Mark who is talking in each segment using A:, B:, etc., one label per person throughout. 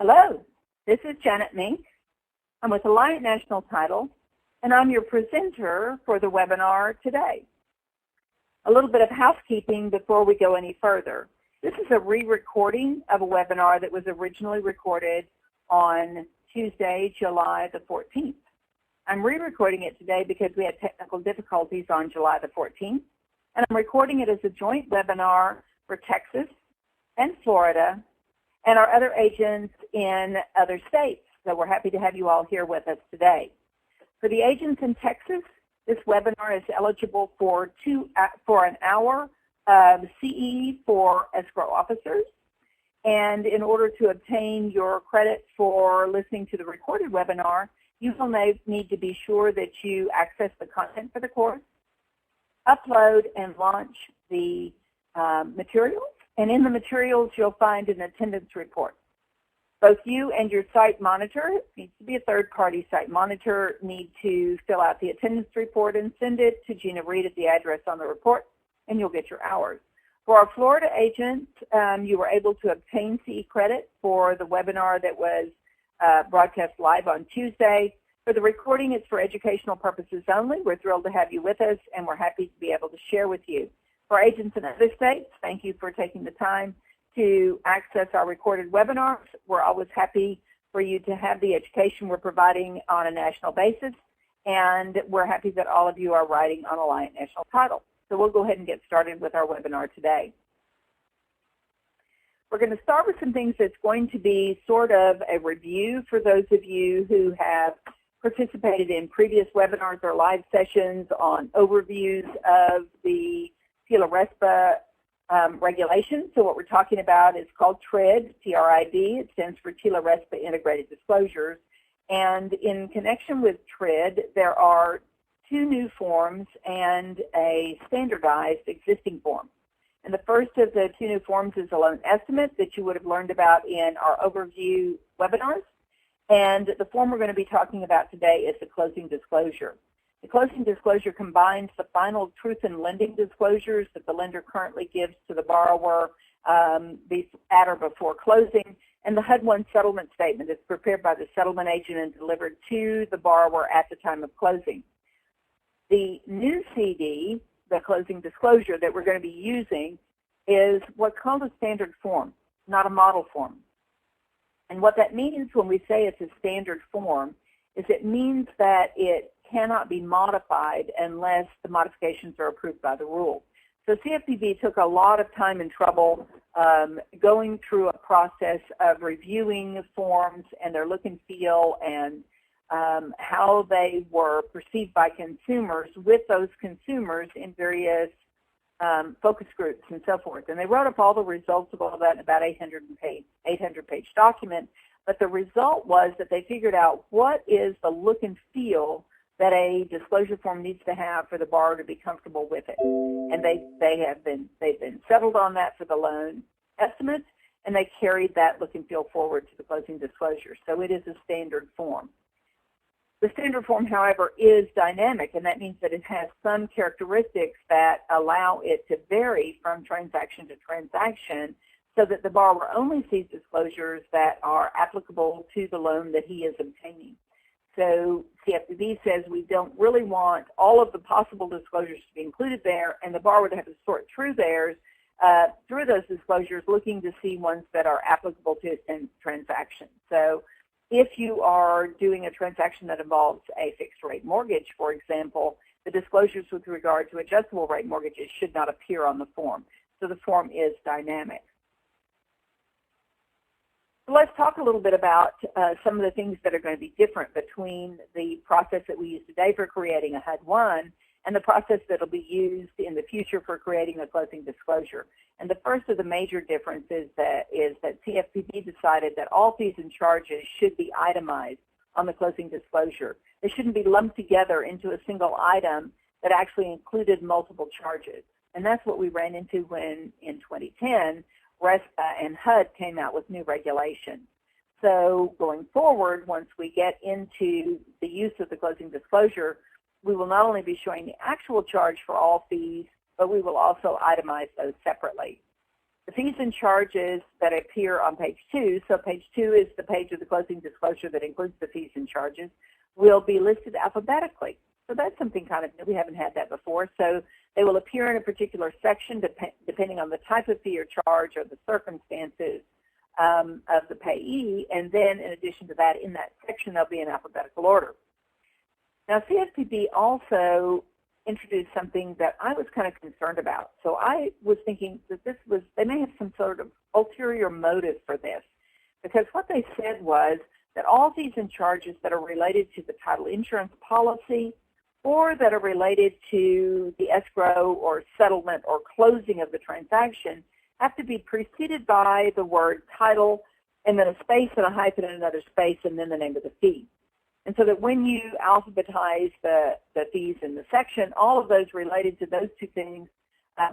A: Hello, this is Janet Mink. I'm with Alliant National Title, and I'm your presenter for the webinar today. A little bit of housekeeping before we go any further. This is a re-recording of a webinar that was originally recorded on Tuesday, July the 14th. I'm re-recording it today because we had technical difficulties on July the 14th, and I'm recording it as a joint webinar for Texas and Florida and our other agents in other states. So we're happy to have you all here with us today. For the agents in Texas, this webinar is eligible for an hour of CE for escrow officers. And in order to obtain your credit for listening to the recorded webinar, you will need to be sure that you access the content for the course, upload and launch the materials. And in the materials, you'll find an attendance report. Both you and your site monitor, it needs to be a third-party site monitor, need to fill out the attendance report and send it to Gina Reed at the address on the report, and you'll get your hours. For our Florida agents, you were able to obtain CE credit for the webinar that was broadcast live on Tuesday. For the recording, it's for educational purposes only. We're thrilled to have you with us, and we're happy to be able to share with you. For agents in other states, thank you for taking the time to access our recorded webinars. We're always happy for you to have the education we're providing on a national basis, and we're happy that all of you are writing on Alliant National Title. So we'll go ahead and get started with our webinar today. We're going to start with some things that's going to be sort of a review for those of you who have participated in previous webinars or live sessions on overviews of the TILA-RESPA regulation. So what we're talking about is called TRID, T-R-I-D. It stands for TILA-RESPA Integrated Disclosures. And in connection with TRID, there are two new forms and a standardized existing form. And the first of the two new forms is a loan estimate that you would have learned about in our overview webinars. And the form we're going to be talking about today is the closing disclosure. The closing disclosure combines the final truth in lending disclosures that the lender currently gives to the borrower at or before closing, and the HUD-1 settlement statement is prepared by the settlement agent and delivered to the borrower at the time of closing. The new CD, the closing disclosure that we're going to be using, is what's called a standard form, not a model form. And what that means when we say it's a standard form is it means that it cannot be modified unless the modifications are approved by the rule. So CFPB took a lot of time and trouble going through a process of reviewing forms and their look and feel and how they were perceived by consumers with those consumers in various focus groups and so forth. And they wrote up all the results of all that in about 800-page document. But the result was that they figured out what is the look and feel that a disclosure form needs to have for the borrower to be comfortable with it. And they've been settled on that for the loan estimates, and they carried that look and feel forward to the closing disclosure. So it is a standard form. The standard form, however, is dynamic, and that means that it has some characteristics that allow it to vary from transaction to transaction so that the borrower only sees disclosures that are applicable to the loan that he is obtaining. So CFPB says we don't really want all of the possible disclosures to be included there, and the borrower to have to sort through those disclosures, looking to see ones that are applicable to a transaction. So if you are doing a transaction that involves a fixed rate mortgage, for example, the disclosures with regard to adjustable rate mortgages should not appear on the form. So the form is dynamic. So let's talk a little bit about some of the things that are going to be different between the process that we use today for creating a HUD-1 and the process that will be used in the future for creating a closing disclosure. And the first of the major differences is that CFPB decided that all fees and charges should be itemized on the closing disclosure. They shouldn't be lumped together into a single item that actually included multiple charges. And that's what we ran into when, in 2010, RESPA and HUD came out with new regulations. So going forward, once we get into the use of the closing disclosure, we will not only be showing the actual charge for all fees, but we will also itemize those separately. The fees and charges that appear on page 2, so page 2 is the page of the closing disclosure that includes the fees and charges, will be listed alphabetically. So that's something kind of new. We haven't had that before. So they will appear in a particular section depending on the type of fee or charge or the circumstances of the payee. And then in addition to that, in that section, they'll be in alphabetical order. Now, CFPB also introduced something that I was kind of concerned about. So I was thinking that they may have some sort of ulterior motive for this, because what they said was that all fees and charges that are related to the title insurance policy or that are related to the escrow or settlement or closing of the transaction have to be preceded by the word title and then a space and a hyphen and another space and then the name of the fee. And so that when you alphabetize the fees in the section, all of those related to those two things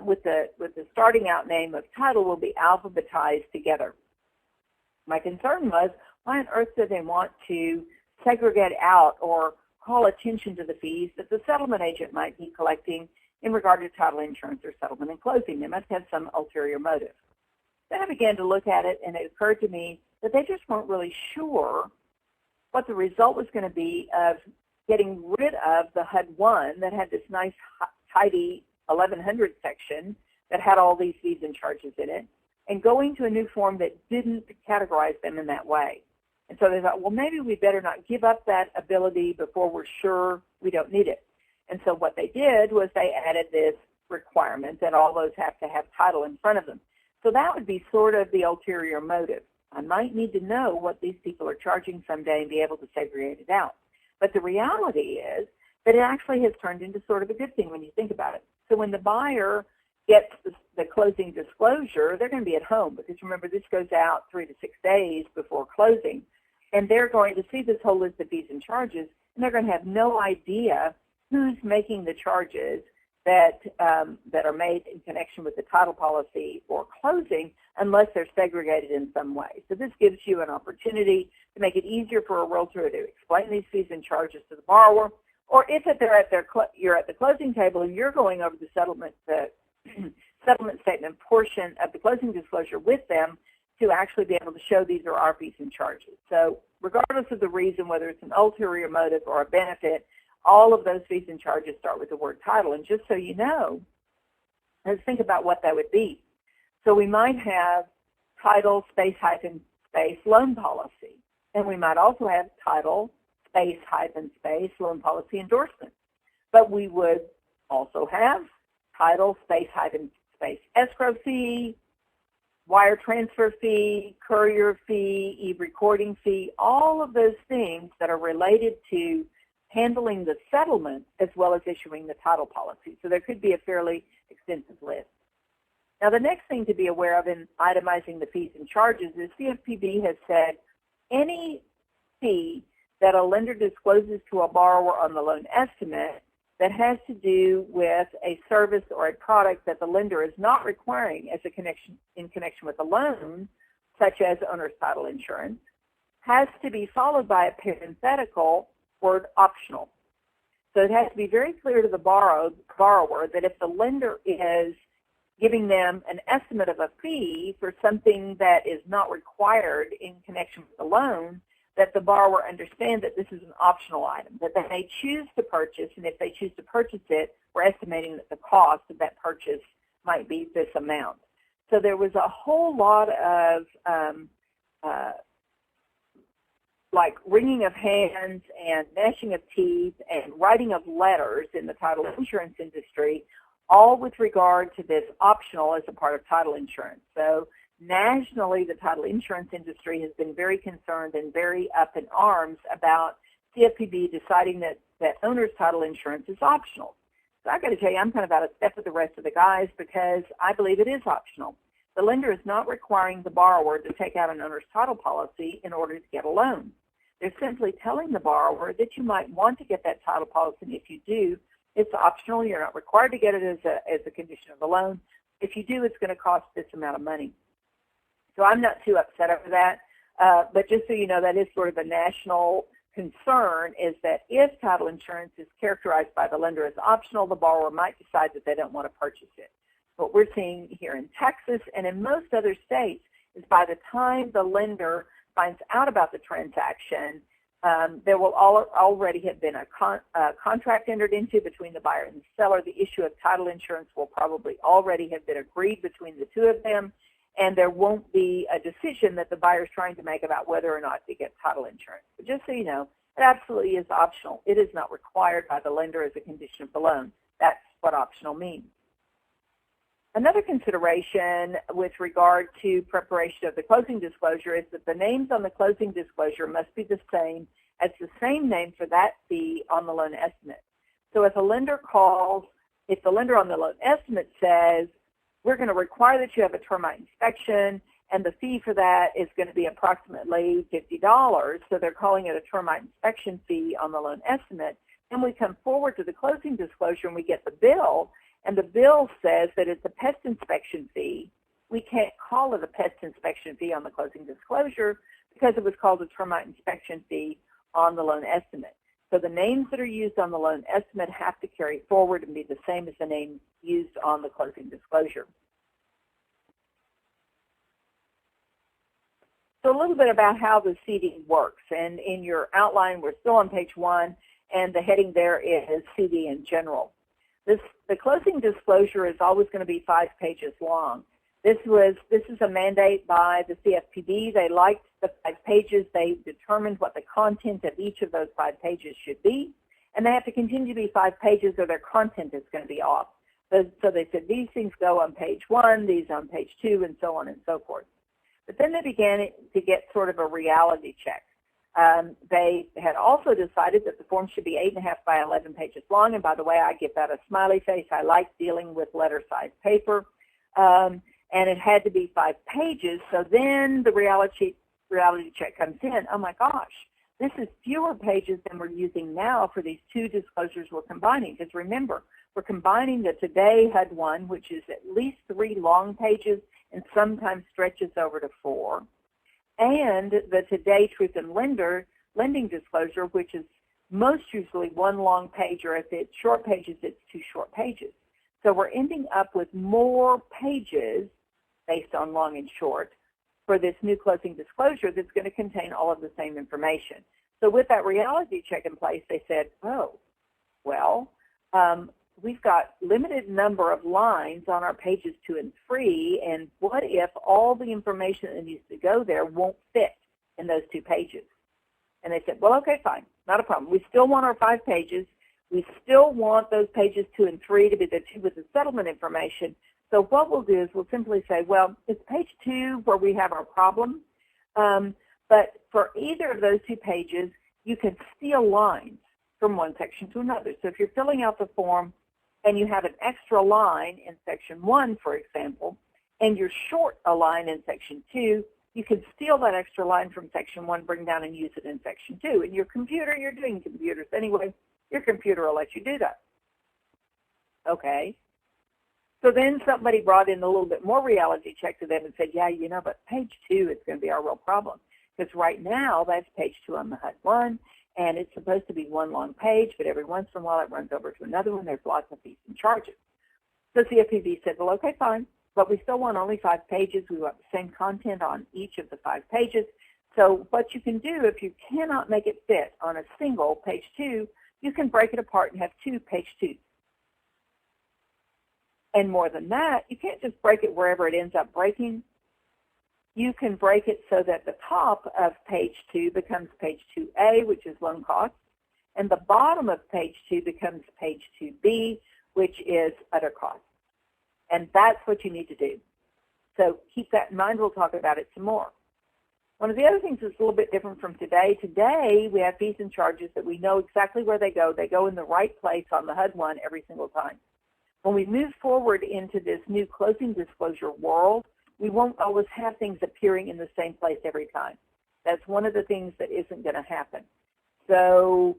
A: with the starting out name of title will be alphabetized together. My concern was, why on earth do they want to segregate out or call attention to the fees that the settlement agent might be collecting in regard to title insurance or settlement and closing? They must have some ulterior motive. Then I began to look at it, and it occurred to me that they just weren't really sure what the result was going to be of getting rid of the HUD-1 that had this nice, tidy 1100 section that had all these fees and charges in it, and going to a new form that didn't categorize them in that way. And so they thought, well, maybe we better not give up that ability before we're sure we don't need it. And so what they did was they added this requirement that all those have to have title in front of them. So that would be sort of the ulterior motive. I might need to know what these people are charging someday and be able to segregate it out. But the reality is that it actually has turned into sort of a good thing when you think about it. So when the buyer gets the closing disclosure, they're going to be at home, because remember, this goes out 3 to 6 days before closing, and they're going to see this whole list of fees and charges, and they're going to have no idea who's making the charges that are made in connection with the title policy or closing unless they're segregated in some way. So this gives you an opportunity to make it easier for a realtor to explain these fees and charges to the borrower, or if you're at the closing table and you're going over the settlement statement portion of the closing disclosure with them, to actually be able to show these are our fees and charges. So regardless of the reason, whether it's an ulterior motive or a benefit, all of those fees and charges start with the word title. And just so you know, let's think about what that would be. So we might have title space hyphen space loan policy. And we might also have title space hyphen space loan policy endorsement. But we would also have title space hyphen space escrow fee, wire transfer fee, courier fee, e-recording fee, all of those things that are related to handling the settlement as well as issuing the title policy. So there could be a fairly extensive list. Now, the next thing to be aware of in itemizing the fees and charges is CFPB has said any fee that a lender discloses to a borrower on the loan estimate that has to do with a service or a product that the lender is not requiring as in connection with a loan, such as owner's title insurance, has to be followed by a parenthetical word optional. So it has to be very clear to the borrower that if the lender is giving them an estimate of a fee for something that is not required in connection with the loan, that the borrower understands that this is an optional item, that they may choose to purchase, and if they choose to purchase it, we're estimating that the cost of that purchase might be this amount. So there was a whole lot of like wringing of hands and gnashing of teeth and writing of letters in the title insurance industry, all with regard to this optional as a part of title insurance. So nationally, the title insurance industry has been very concerned and very up in arms about CFPB deciding that owner's title insurance is optional. So I got to tell you, I'm kind of out of step with the rest of the guys because I believe it is optional. The lender is not requiring the borrower to take out an owner's title policy in order to get a loan. They're simply telling the borrower that you might want to get that title policy, and if you do, it's optional. You're not required to get it as a condition of the loan. If you do, it's going to cost this amount of money. So I'm not too upset over that, but just so you know, that is sort of a national concern, is that if title insurance is characterized by the lender as optional, the borrower might decide that they don't want to purchase it. what we're seeing here in Texas and in most other states is by the time the lender finds out about the transaction, there will already have been a contract entered into between the buyer and the seller. The issue of title insurance will probably already have been agreed between the two of them, and there won't be a decision that the buyer is trying to make about whether or not to get title insurance. But just so you know, it absolutely is optional. It is not required by the lender as a condition of the loan. That's what optional means. Another consideration with regard to preparation of the closing disclosure is that the names on the closing disclosure must be the same as the same name for that fee on the loan estimate. So if a lender if the lender on the loan estimate says, we're going to require that you have a termite inspection, and the fee for that is going to be approximately $50, so they're calling it a termite inspection fee on the loan estimate, then we come forward to the closing disclosure and we get the bill, and the bill says that it's a pest inspection fee. We can't call it a pest inspection fee on the closing disclosure because it was called a termite inspection fee on the loan estimate. So the names that are used on the loan estimate have to carry forward and be the same as the names used on the closing disclosure. So a little bit about how the CD works. And in your outline, we're still on page 1, and the heading there is CD in general. The closing disclosure is always going to be 5 pages long. This is a mandate by the CFPB. They liked the 5 pages. They determined what the content of each of those 5 pages should be, and they have to continue to be 5 pages or their content is going to be off. So they said these things go on page 1, these on page 2, and so on and so forth. But then they began to get sort of a reality check. They had also decided that the form should be 8.5 by 11 pages long, and by the way, I give that a smiley face. I like dealing with letter-sized paper. And it had to be 5 pages, so then the reality check comes in. Oh my gosh, this is fewer pages than we're using now for these 2 disclosures we're combining. Because remember, we're combining the Today HUD one, which is at least 3 long pages and sometimes stretches over to 4, and the Today Truth in Lending disclosure, which is most usually 1 long page, or if it's short pages, it's 2 short pages. So we're ending up with more pages based on long and short for this new closing disclosure that's going to contain all of the same information. So with that reality check in place, they said, oh, well, we've got limited number of lines on our pages 2 and 3, and what if all the information that needs to go there won't fit in those 2 pages? And they said, well, okay, fine, not a problem. We still want our 5 pages. We still want those pages 2 and 3 to be the 2 with the settlement information. So what we'll do is we'll simply say, well, it's page 2 where we have our problem, but for either of those 2 pages, you can steal lines from one section to another. So if you're filling out the form and you have an extra line in section 1, for example, and you're short a line in section 2, you can steal that extra line from section 1, bring down and use it in section 2. In your computer, you're doing computers anyway, your computer will let you do that. Okay. So then somebody brought in a little bit more reality check to them and said, yeah, you know, but page 2 is going to be our real problem. Because right now, that's page 2 on the HUD 1, and it's supposed to be 1 long page, but every once in a while it runs over to another one. There's lots of fees and charges. So CFPB said, well, okay, fine, but we still want only 5 pages. We want the same content on each of the 5 pages. So what you can do, if you cannot make it fit on a single page 2, you can break it apart and have 2 page 2s. And more than that, you can't just break it wherever it ends up breaking. You can break it so that the top of page 2 becomes page 2A, which is loan costs, and the bottom of page 2 becomes page 2B, which is other costs. And that's what you need to do. So keep that in mind. We'll talk about it some more. One of the other things that's a little bit different from today. Today, we have fees and charges that we know exactly where they go. They go in the right place on the HUD 1 every single time. When we move forward into this new closing disclosure world, we won't always have things appearing in the same place every time. That's one of the things that isn't going to happen. So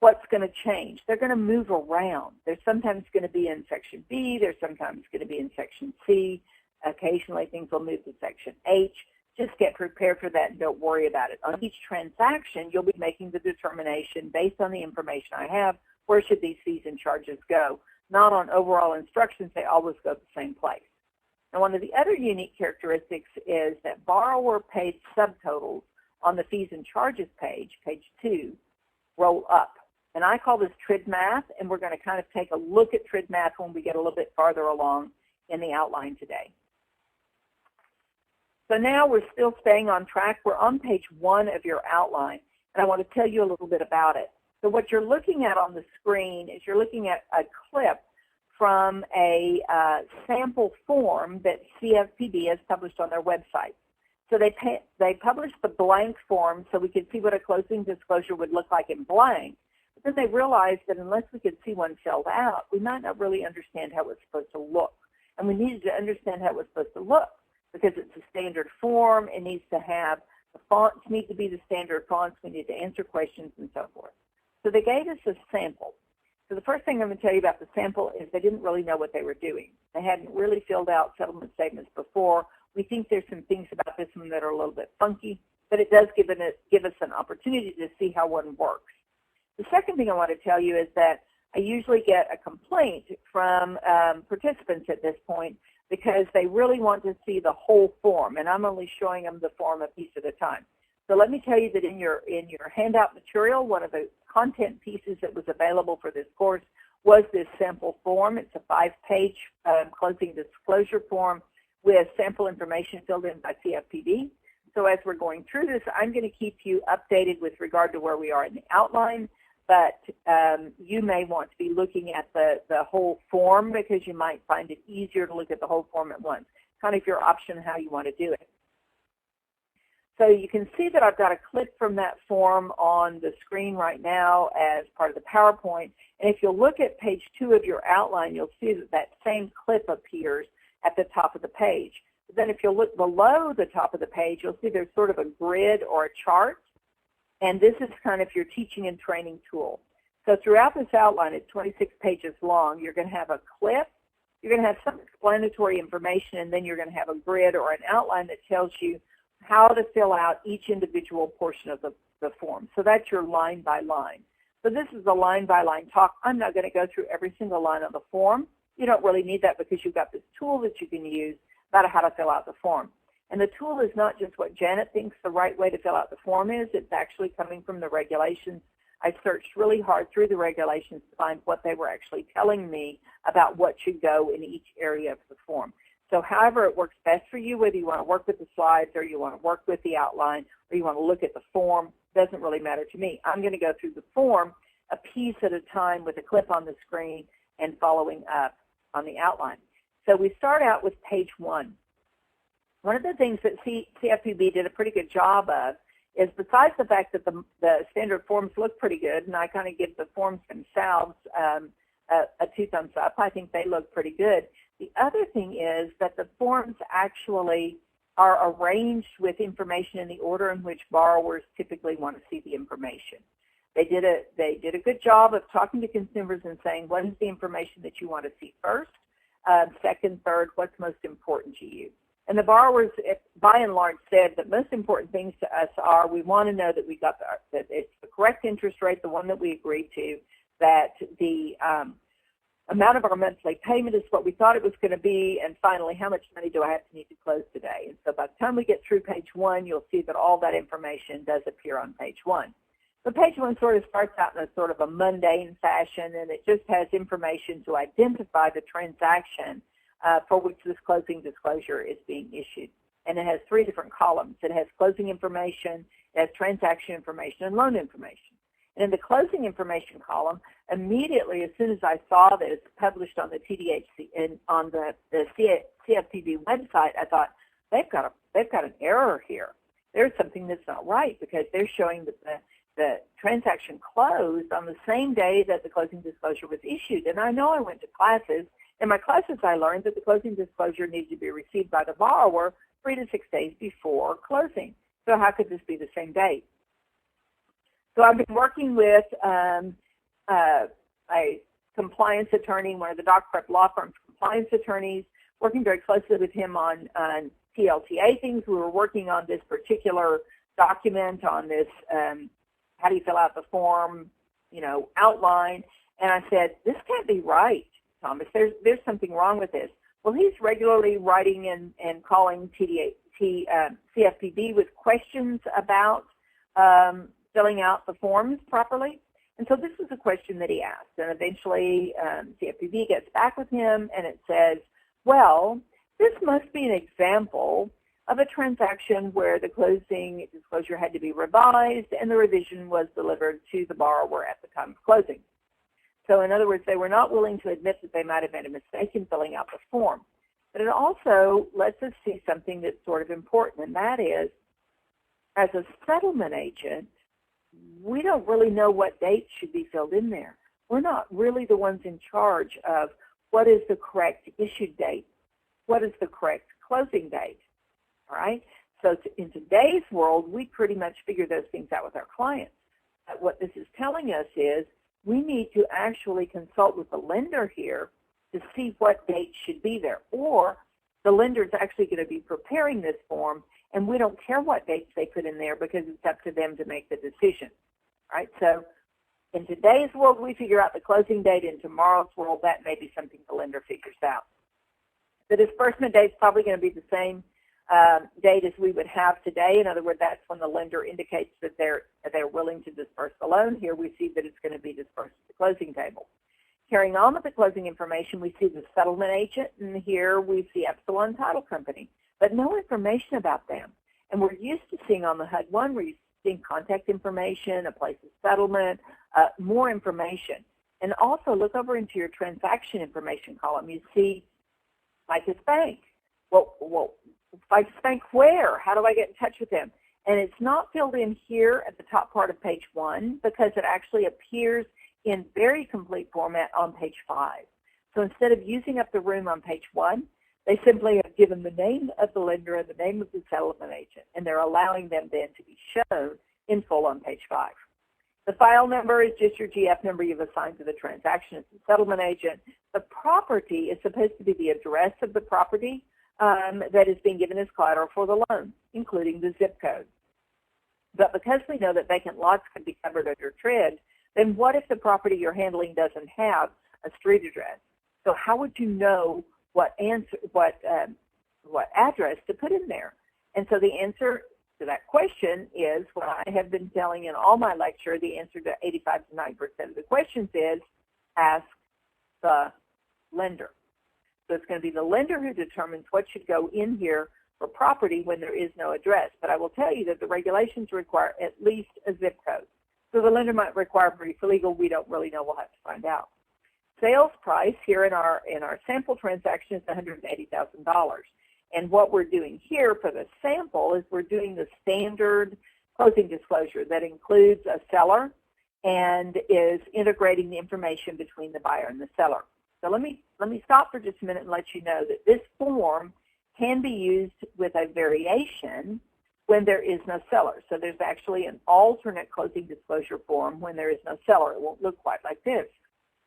A: what's going to change? They're going to move around. They're sometimes going to be in section B. They're sometimes going to be in section C. Occasionally things will move to section H. Just get prepared for that and don't worry about it. On each transaction, you'll be making the determination based on the information I have, where should these fees and charges go? not on overall instructions. They always go to the same place. And one of the other unique characteristics is that borrower paid subtotals on the fees and charges page, page 2, roll up. And I call this TRID math, and we're going to kind of take a look at TRID math when we get a little bit farther along in the outline today. So now we're still staying on track. We're on page 1 of your outline, and I want to tell you a little bit about it. So what you're looking at on the screen is you're looking at a clip from a sample form that CFPB has published on their website. So they published the blank form so we could see what a closing disclosure would look like in blank. But then they realized that unless we could see one filled out, we might not really understand how it's supposed to look. And we needed to understand how it was supposed to look because it's a standard form. It needs to have, the fonts need to be the standard fonts. We need to answer questions and so forth. So they gave us a sample. So the first thing I'm going to tell you about the sample is they didn't really know what they were doing. They hadn't really filled out settlement statements before. We think there's some things about this one that are a little bit funky, but it does give us an opportunity to see how one works. The second thing I want to tell you is that I usually get a complaint from participants at this point because they really want to see the whole form, and I'm only showing them the form a piece at a time. So let me tell you that in your handout material, one of the content pieces that was available for this course was this sample form. It's a 5-page closing disclosure form with sample information filled in by CFPB. So as we're going through this, I'm going to keep you updated with regard to where we are in the outline, but you may want to be looking at the whole form because you might find it easier to look at the whole form at once. Kind of your option how you want to do it. So you can see that I've got a clip from that form on the screen right now as part of the PowerPoint. And if you'll look at page 2 of your outline, you'll see that that same clip appears at the top of the page. But then if you'll look below the top of the page, you'll see there's sort of a grid or a chart. And this is kind of your teaching and training tool. So throughout this outline, it's 26 pages long. You're going to have a clip. You're going to have some explanatory information, and then you're going to have a grid or an outline that tells you how to fill out each individual portion of the form. So that's your line by line. So this is a line by line talk. I'm not going to go through every single line of the form. You don't really need that because you've got this tool that you can use about how to fill out the form. And the tool is not just what Janet thinks the right way to fill out the form is. It's actually coming from the regulations. I searched really hard through the regulations to find what they were actually telling me about what should go in each area of the form. So however it works best for you, whether you want to work with the slides or you want to work with the outline or you want to look at the form, doesn't really matter to me. I'm going to go through the form a piece at a time with a clip on the screen and following up on the outline. So we start out with page 1. One of the things that CFPB did a pretty good job of is, besides the fact that the standard forms look pretty good, and I kind of give the forms themselves a 2 thumbs up, I think they look pretty good. The other thing is that the forms actually are arranged with information in the order in which borrowers typically want to see the information. They did a good job of talking to consumers and saying, what is the information that you want to see first, second, third, what's most important to you? And the borrowers, by and large, said that most important things to us are we want to know that we got that it's the correct interest rate, the one that we agreed to, that the amount of our monthly payment is what we thought it was going to be, and finally, how much money do I have to need to close today? And so by the time we get through page 1, you'll see that all that information does appear on page 1. But page 1 sort of starts out in a sort of a mundane fashion, and it just has information to identify the transaction for which this closing disclosure is being issued. And it has 3 different columns. It has closing information, it has transaction information, and loan information. And in the closing information column, immediately as soon as I saw that it's published on the TDHC and on the CFPB website, I thought they've got an error here. There's something that's not right because they're showing that the transaction closed on the same day that the closing disclosure was issued. And I know I went to classes. In my classes, I learned that the closing disclosure needs to be received by the borrower 3 to 6 days before closing. So how could this be the same date? So I've been working with a compliance attorney, one of the Doc Prep law firm's compliance attorneys, working very closely with him on TLTA things. We were working on this particular document on this how do you fill out the form, outline. And I said, this can't be right. Thomas, there's something wrong with this. Well, he's regularly writing and calling CFPB with questions about filling out the forms properly. And so this is a question that he asked. And eventually CFPB gets back with him and it says, well, this must be an example of a transaction where the closing disclosure had to be revised and the revision was delivered to the borrower at the time of closing. So in other words, they were not willing to admit that they might have made a mistake in filling out the form. But it also lets us see something that's sort of important, and that is, as a settlement agent, we don't really know what dates should be filled in there. We're not really the ones in charge of what is the correct issue date, what is the correct closing date, all right? So in today's world, we pretty much figure those things out with our clients. But what this is telling us is we need to actually consult with the lender here to see what dates should be there. Or the lender is actually going to be preparing this form, and we don't care what dates they put in there because it's up to them to make the decision. Right? So in today's world, we figure out the closing date. In tomorrow's world, that may be something the lender figures out. The disbursement date is probably going to be the same date as we would have today. In other words, that's when the lender indicates that they're willing to disperse the loan. Here we see that it's going to be dispersed at the closing table. Carrying on with the closing information, we see the settlement agent, and here we see Epsilon Title Company, but no information about them. And we're used to seeing on the HUD-1, we're used to seeing contact information, a place of settlement, more information. And also look over into your transaction information column. You see Ficus Bank. Well, Ficus Bank where? How do I get in touch with them? And it's not filled in here at the top part of page 1 because it actually appears in very complete format on page 5. So instead of using up the room on page 1, they simply have given the name of the lender and the name of the settlement agent, and they're allowing them then to be shown in full on page 5. The file number is just your GF number you've assigned to the transaction as the settlement agent. The property is supposed to be the address of the property that is being given as collateral for the loan, including the zip code. But because we know that vacant lots can be covered under TRID, then what if the property you're handling doesn't have a street address? So how would you know what address to put in there? And so the answer to that question is what I have been telling in all my lecture. The answer to 85 to 90% of the questions is ask the lender. So it's going to be the lender who determines what should go in here for property when there is no address. But I will tell you that the regulations require at least a zip code. So the lender might require brief legal. We don't really know. We'll have to find out. Sales price here in our sample transaction is $180,000. And what we're doing here for the sample is we're doing the standard closing disclosure that includes a seller and is integrating the information between the buyer and the seller. So let me stop for just a minute and let you know that this form can be used with a variation when there is no seller. So there's actually an alternate closing disclosure form when there is no seller. It won't look quite like this.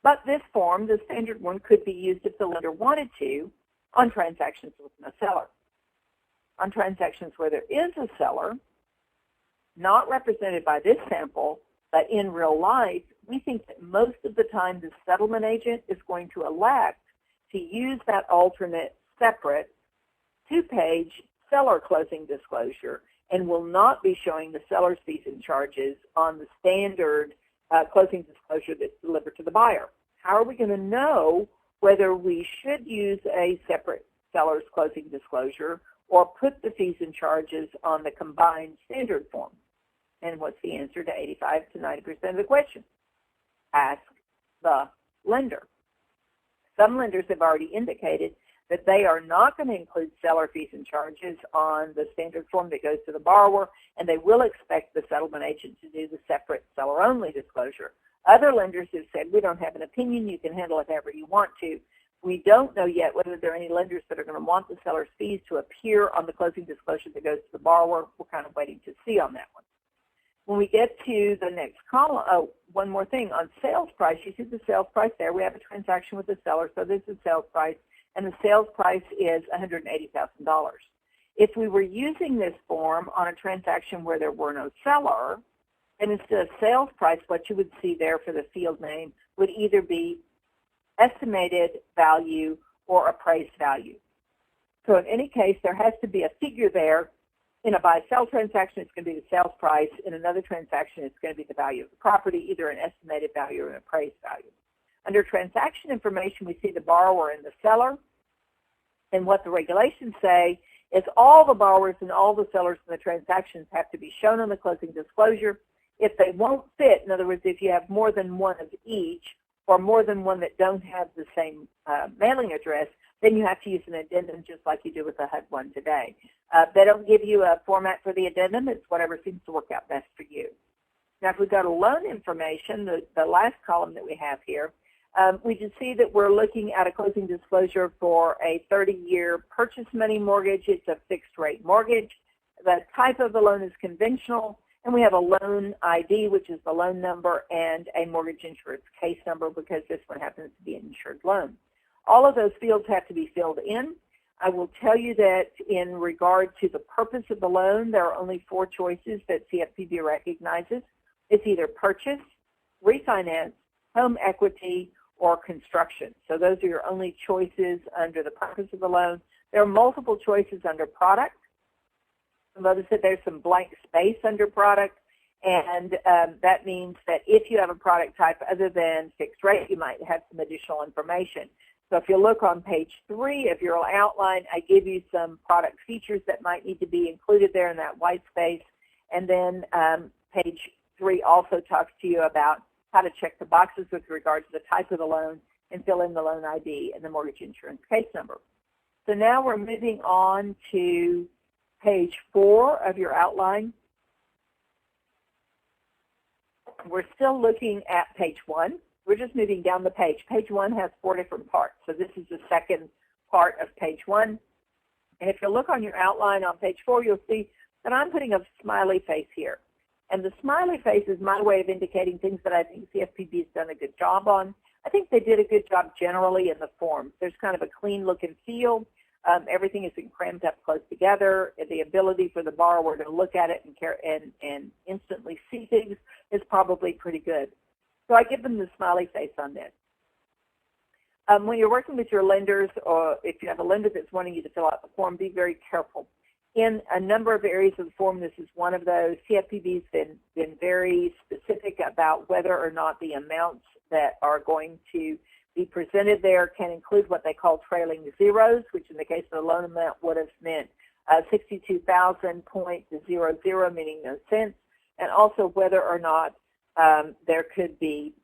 A: But this form, the standard one, could be used if the lender wanted to on transactions with no seller. On transactions where there is a seller, not represented by this sample, but in real life, we think that most of the time the settlement agent is going to elect to use that alternate separate two-page seller closing disclosure and will not be showing the seller's fees and charges on the standard closing disclosure that's delivered to the buyer. How are we going to know whether we should use a separate seller's closing disclosure or put the fees and charges on the combined standard form? And what's the answer to 85 to 90% of the question? Ask the lender. Some lenders have already indicated that they are not going to include seller fees and charges on the standard form that goes to the borrower, and they will expect the settlement agent to do the separate seller-only disclosure. Other lenders have said, we don't have an opinion, you can handle it however you want to. We don't know yet whether there are any lenders that are going to want the seller's fees to appear on the closing disclosure that goes to the borrower. We're kind of waiting to see on that one. When we get to the next column, one more thing. On sales price, you see the sales price there. We have a transaction with the seller, so this is sales price, and the sales price is $180,000. If we were using this form on a transaction where there were no seller, and instead of sales price, what you would see there for the field name would either be estimated value, or appraised value. So in any case, there has to be a figure there. In a buy-sell transaction, it's going to be the sales price. In another transaction, it's going to be the value of the property, either an estimated value or an appraised value. Under transaction information, we see the borrower and the seller. And what the regulations say is all the borrowers and all the sellers in the transactions have to be shown on the closing disclosure. If they won't fit, in other words, if you have more than one of each or more than one that don't have the same mailing address, then you have to use an addendum just like you do with the HUD one today. They don't give you a format for the addendum. It's whatever seems to work out best for you. Now, if we go to loan information, the last column that we have here, we can see that we're looking at a closing disclosure for a 30-year purchase money mortgage. It's a fixed-rate mortgage. The type of the loan is conventional, and we have a loan ID, which is the loan number, and a mortgage insurance case number because this one happens to be an insured loan. All of those fields have to be filled in. I will tell you that in regard to the purpose of the loan, there are only 4 choices that CFPB recognizes. It's either purchase, refinance, home equity, or construction. So those are your only choices under the purpose of the loan. There are multiple choices under product. Notice that there's some blank space under product, and that means that if you have a product type other than fixed rate, you might have some additional information. So if you look on page 3 of your outline, I give you some product features that might need to be included there in that white space. And then page 3 also talks to you about how to check the boxes with regard to the type of the loan and fill in the loan ID and the mortgage insurance case number. So now we're moving on to page 4 of your outline. We're still looking at page 1. We're just moving down the page. Page 1 has 4 different parts. So this is the second part of page 1. And if you look on your outline on page 4, you'll see that I'm putting a smiley face here. And the smiley face is my way of indicating things that I think CFPB has done a good job on. I think they did a good job generally in the forms. There's kind of a clean look and feel. Everything has been crammed up close together. The ability for the borrower to look at it and instantly see things is probably pretty good. So I give them the smiley face on this. When you're working with your lenders, or if you have a lender that's wanting you to fill out the form, be very careful. In a number of areas of the form, this is one of those. CFPB has been very specific about whether or not the amounts that are going to be presented there can include what they call trailing zeros, which in the case of the loan amount would have meant 62,000.00, meaning no cents, and also whether or not there could be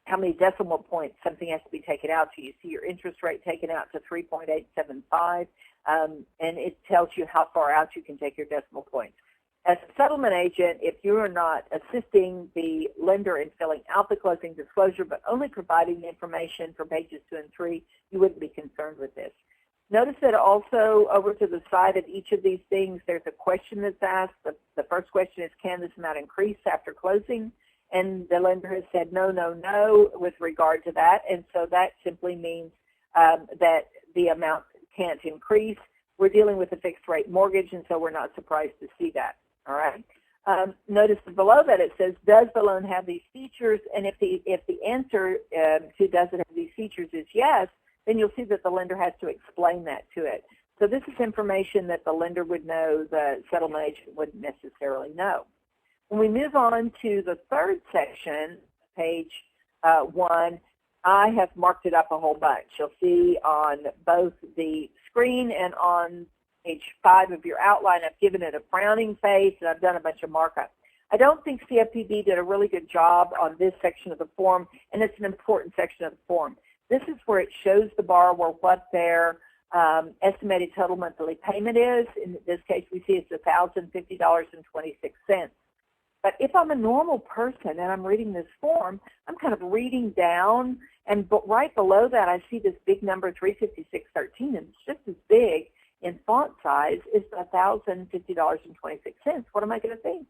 A: how many decimal points something has to be taken out to. You see your interest rate taken out to 3.875, and it tells you how far out you can take your decimal points. As a settlement agent, if you are not assisting the lender in filling out the closing disclosure but only providing the information for pages 2 and 3, you wouldn't be concerned with this. Notice that also over to the side of each of these things, there's a question that's asked. The first question is, can this amount increase after closing? And the lender has said no, no, no with regard to that. And so that simply means that the amount can't increase. We're dealing with a fixed rate mortgage, and so we're not surprised to see that. All right. Notice below that it says, does the loan have these features? And if the answer to does it have these features is yes, then you'll see that the lender has to explain that to it. So this is information that the lender would know, the settlement agent wouldn't necessarily know. When we move on to the third section, page 1, I have marked it up a whole bunch. You'll see on both the screen and on page 5 of your outline, I've given it a frowning face, and I've done a bunch of markup. I don't think CFPB did a really good job on this section of the form, and it's an important section of the form. This is where it shows the borrower what their estimated total monthly payment is. In this case, we see it's $1,050.26. But if I'm a normal person and I'm reading this form, I'm kind of reading down, and right below that I see this big number, $356.13, and it's just as big in font size is $1,050.26. What am I going to think?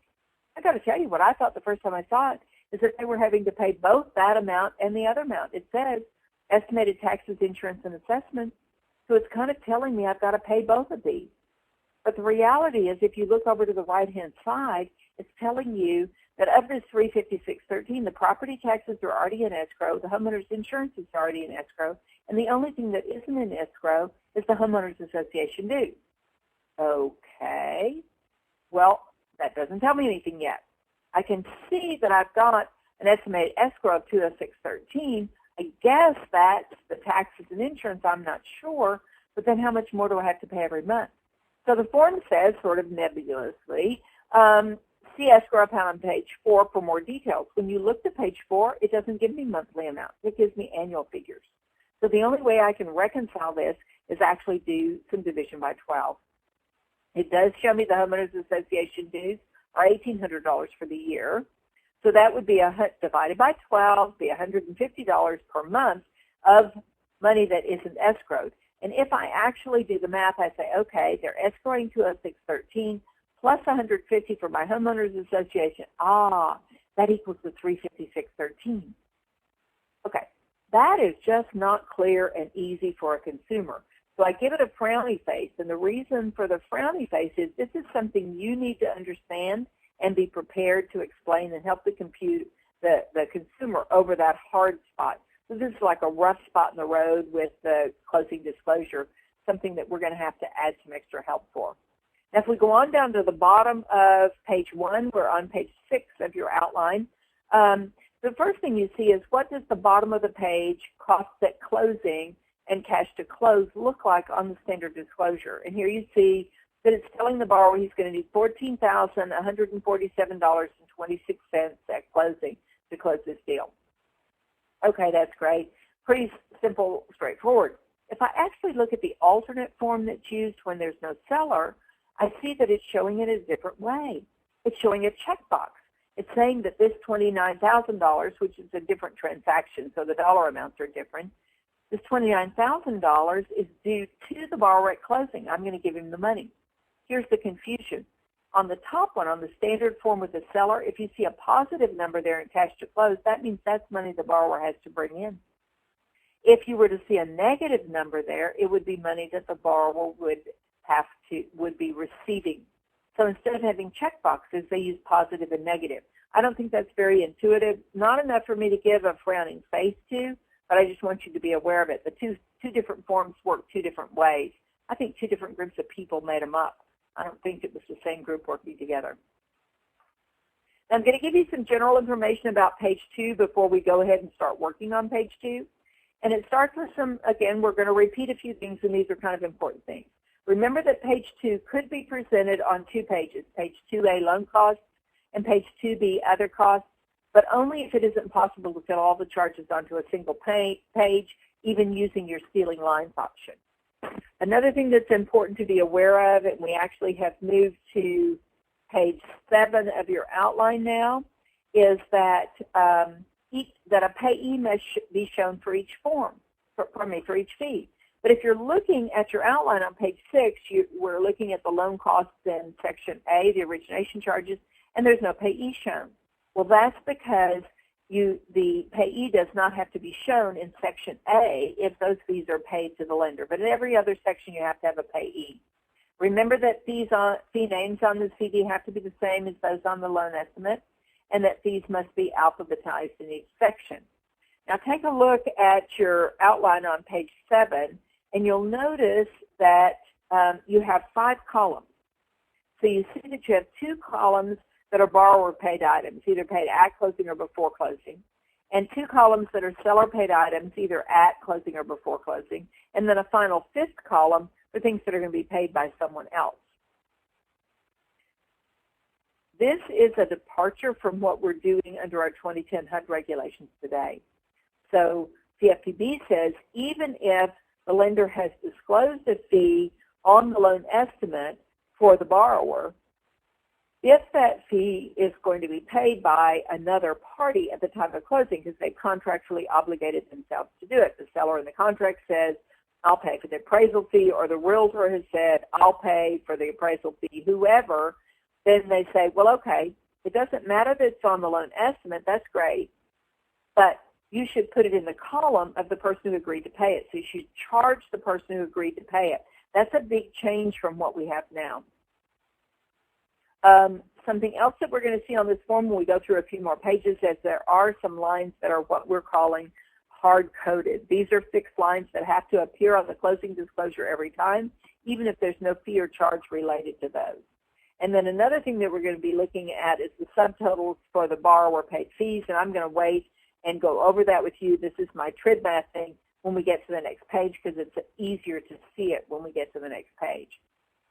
A: I got to tell you, what I thought the first time I saw it is that they were having to pay both that amount and the other amount. It says estimated taxes, insurance, and assessments. So it's kind of telling me I've got to pay both of these. But the reality is, if you look over to the right-hand side, it's telling you that of this $356.13, the property taxes are already in escrow, the homeowner's insurance is already in escrow, and the only thing that isn't in escrow is the homeowners association dues. Okay, well, that doesn't tell me anything yet. I can see that I've got an estimated escrow of $206.13. I guess that's the taxes and insurance, I'm not sure, but then how much more do I have to pay every month? So the form says, sort of nebulously, see escrow account on page 4 for more details. When you look to page 4, it doesn't give me monthly amounts. It gives me annual figures. So the only way I can reconcile this is actually do some division by 12. It does show me the homeowners association dues are $1,800 for the year. So that would be divided by 12, be $150 per month of money that isn't escrowed. And if I actually do the math, I say, okay, they're escrowing $206.13 plus $150 for my homeowners association. That equals the $356.13. Okay, that is just not clear and easy for a consumer. So I give it a frowny face, and the reason for the frowny face is this is something you need to understand and be prepared to explain and help the consumer over that hard spot. So this is like a rough spot in the road with the closing disclosure, something that we're going to have to add some extra help for. Now, if we go on down to the bottom of page 1, we're on page 6 of your outline. The first thing you see is what does the bottom of the page, costs at closing and cash to close, look like on the standard disclosure. And here you see that it's telling the borrower he's going to need $14,147.26 at closing to close this deal. Okay, that's great. Pretty simple, straightforward. If I actually look at the alternate form that's used when there's no seller, I see that it's showing it a different way. It's showing a checkbox. It's saying that this $29,000, which is a different transaction, so the dollar amounts are different, this $29,000 is due to the borrower at closing. I'm going to give him the money. Here's the confusion. On the top one, on the standard form with the seller, if you see a positive number there in cash to close, that means that's money the borrower has to bring in. If you were to see a negative number there, it would be money that the borrower would be receiving. So instead of having check boxes, they use positive and negative. I don't think that's very intuitive. Not enough for me to give a frowning face to, but I just want you to be aware of it. The two different forms work two different ways. I think two different groups of people made them up. I don't think it was the same group working together. Now, I'm going to give you some general information about page 2 before we go ahead and start working on page 2. And it starts with some, again, we're going to repeat a few things, and these are kind of important things. Remember that page 2 could be presented on 2 pages, page 2A, loan costs, and page 2B, other costs, but only if it isn't possible to fit all the charges onto a single page, even using your stealing lines option. Another thing that's important to be aware of, and we actually have moved to page 7 of your outline now, is that that a payee must be shown for each form, for each fee. But if you're looking at your outline on page 6, we're looking at the loan costs in section A, the origination charges, and there's no payee shown. Well, that's because the payee does not have to be shown in section A if those fees are paid to the lender. But in every other section, you have to have a payee. Remember that fee names on the CD have to be the same as those on the loan estimate, and that fees must be alphabetized in each section. Now take a look at your outline on page 7, and you'll notice that you have 5 columns. So you see that you have 2 columns that are borrower paid items, either paid at closing or before closing, and 2 columns that are seller paid items, either at closing or before closing, and then a final 5th column for things that are going to be paid by someone else. This is a departure from what we're doing under our 2010 HUD regulations today. So CFPB says even if the lender has disclosed a fee on the loan estimate for the borrower, if that fee is going to be paid by another party at the time of closing because they contractually obligated themselves to do it, the seller in the contract says, I'll pay for the appraisal fee, or the realtor has said, I'll pay for the appraisal fee, whoever, then they say, well, okay, it doesn't matter that it's on the loan estimate, that's great, but you should put it in the column of the person who agreed to pay it. So you should charge the person who agreed to pay it. That's a big change from what we have now. Something else that we're going to see on this form when we go through a few more pages is there are some lines that are what we're calling hard-coded. These are fixed lines that have to appear on the closing disclosure every time, even if there's no fee or charge related to those. And then another thing that we're going to be looking at is the subtotals for the borrower paid fees, and I'm going to wait and go over that with you. This is my TRID math thing when we get to the next page because it's easier to see it when we get to the next page.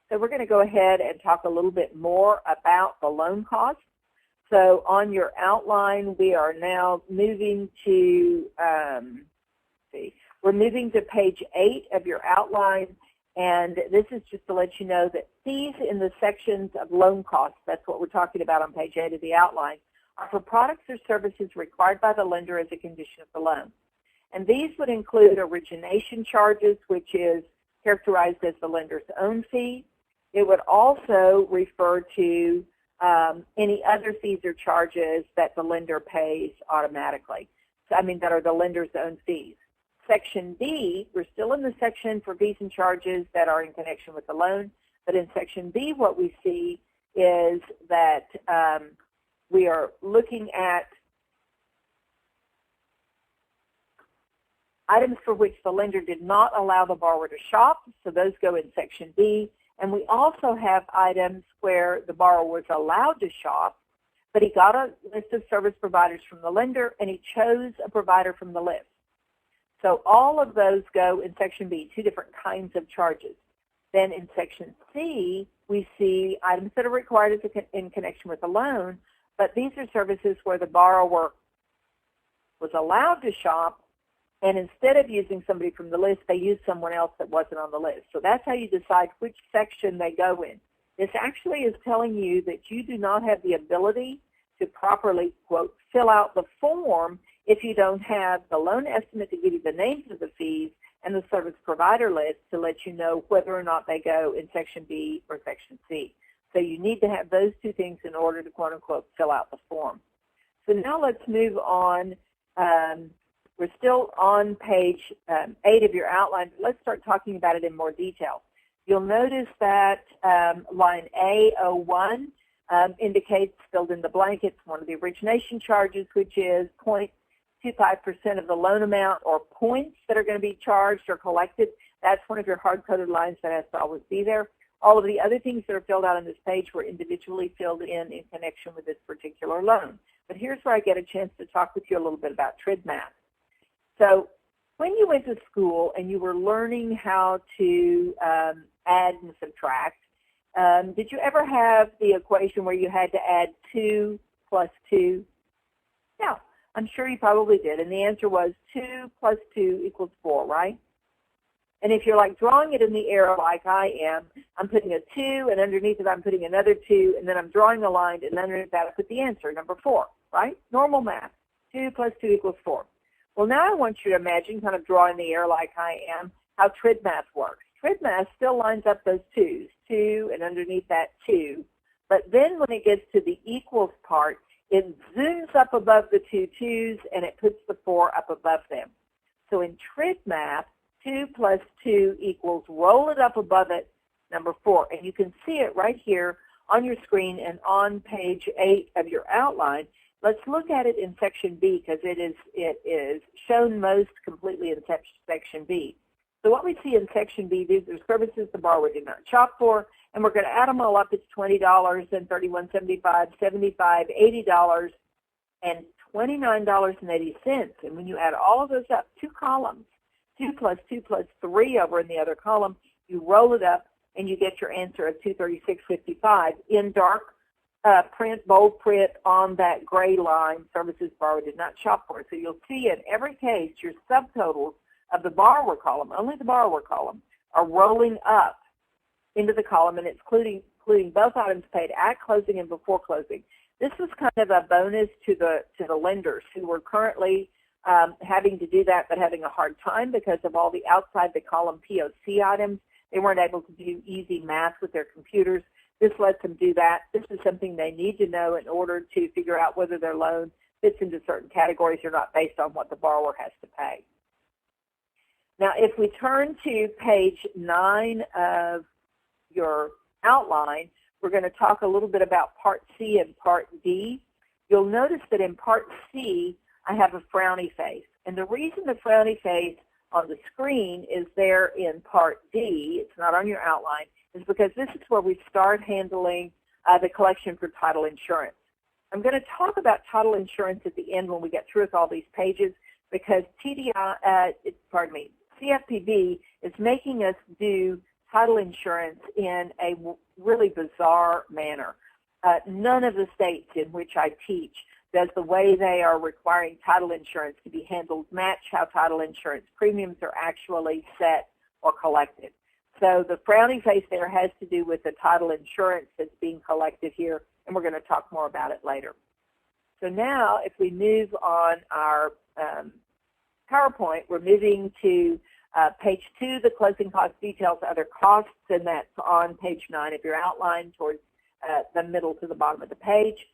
A: So we're going to go ahead and talk a little bit more about the loan costs. So on your outline, we are now moving to, we're moving to page 8 of your outline, and this is just to let you know that fees in the sections of loan costs, that's what we're talking about on page 8 of the outline, are for products or services required by the lender as a condition of the loan. And these would include origination charges, which is characterized as the lender's own fee. It would also refer to any other fees or charges that the lender pays automatically. So, I mean, that are the lender's own fees. Section B, we're still in the section for fees and charges that are in connection with the loan, but in Section B, what we see is that we are looking at items for which the lender did not allow the borrower to shop, so those go in Section B. And we also have items where the borrower was allowed to shop, but he got a list of service providers from the lender, and he chose a provider from the list. So all of those go in Section B, 2 different kinds of charges. Then in Section C, we see items that are required in connection with the loan, but these are services where the borrower was allowed to shop, and instead of using somebody from the list, they used someone else that wasn't on the list. So that's how you decide which section they go in. This actually is telling you that you do not have the ability to properly, quote, fill out the form if you don't have the loan estimate to give you the names of the fees and the service provider list to let you know whether or not they go in Section B or Section C. So you need to have those 2 things in order to, quote, unquote, fill out the form. So now let's move on. We're still on page 8 of your outline, but let's start talking about it in more detail. You'll notice that line A01 indicates, filled in the blank, it's one of the origination charges, which is 0.25% of the loan amount or points that are going to be charged or collected. That's one of your hard-coded lines that has to always be there. All of the other things that are filled out on this page were individually filled in connection with this particular loan. But here's where I get a chance to talk with you a little bit about TRID math. So when you went to school and you were learning how to add and subtract, did you ever have the equation where you had to add 2 plus 2? Yeah, I'm sure you probably did. And the answer was 2 plus 2 equals 4, right? And if you're like drawing it in the air like I am, I'm putting a 2, and underneath it I'm putting another 2, and then I'm drawing a line, and underneath that I put the answer, number 4, right? Normal math. 2 plus 2 equals 4. Well, now I want you to imagine, kind of drawing the air like I am, how TRID math works. TRID math still lines up those 2's, 2, and underneath that 2. But then when it gets to the equals part, it zooms up above the 2 2's, and it puts the 4 up above them. So in TRID math, 2 plus 2 equals, roll it up above it, number 4. And you can see it right here on your screen and on page 8 of your outline. Let's look at it in Section B because it is shown most completely in Section B. So what we see in Section B, these are services the borrower did not shop for, and we're going to add them all up. It's $20 and $31.75, $75, $80, and $29.80. And when you add all of those up, 2 columns, 2 plus 2 plus 3 over in the other column, you roll it up and you get your answer of $236.55 in dark print, bold print on that gray line, services borrower did not shop for. So you'll see in every case your subtotals of the borrower column, only the borrower column, are rolling up into the column, and it's including both items paid at closing and before closing. This was kind of a bonus to the lenders who were currently having to do that but having a hard time because of all the outside the column POC items. They weren't able to do easy math with their computers. This lets them do that. This is something they need to know in order to figure out whether their loan fits into certain categories or not based on what the borrower has to pay. Now, if we turn to page 9 of your outline, We're going to talk a little bit about Part C and Part D. You'll notice that in Part C, I have a frowny face. And the reason the frowny face on the screen is there in Part D, it's not on your outline, is because this is where we start handling the collection for title insurance. I'm going to talk about title insurance at the end when we get through with all these pages, because CFPB is making us do title insurance in a really bizarre manner. None of the states in which I teach does the way they are requiring title insurance to be handled match how title insurance premiums are actually set or collected. So the frowny face there has to do with the title insurance that's being collected here, and we're going to talk more about it later. So now if we move on our PowerPoint, we're moving to page 2, the closing cost details, other costs, and that's on page 9 of your outline towards the middle to the bottom of the page.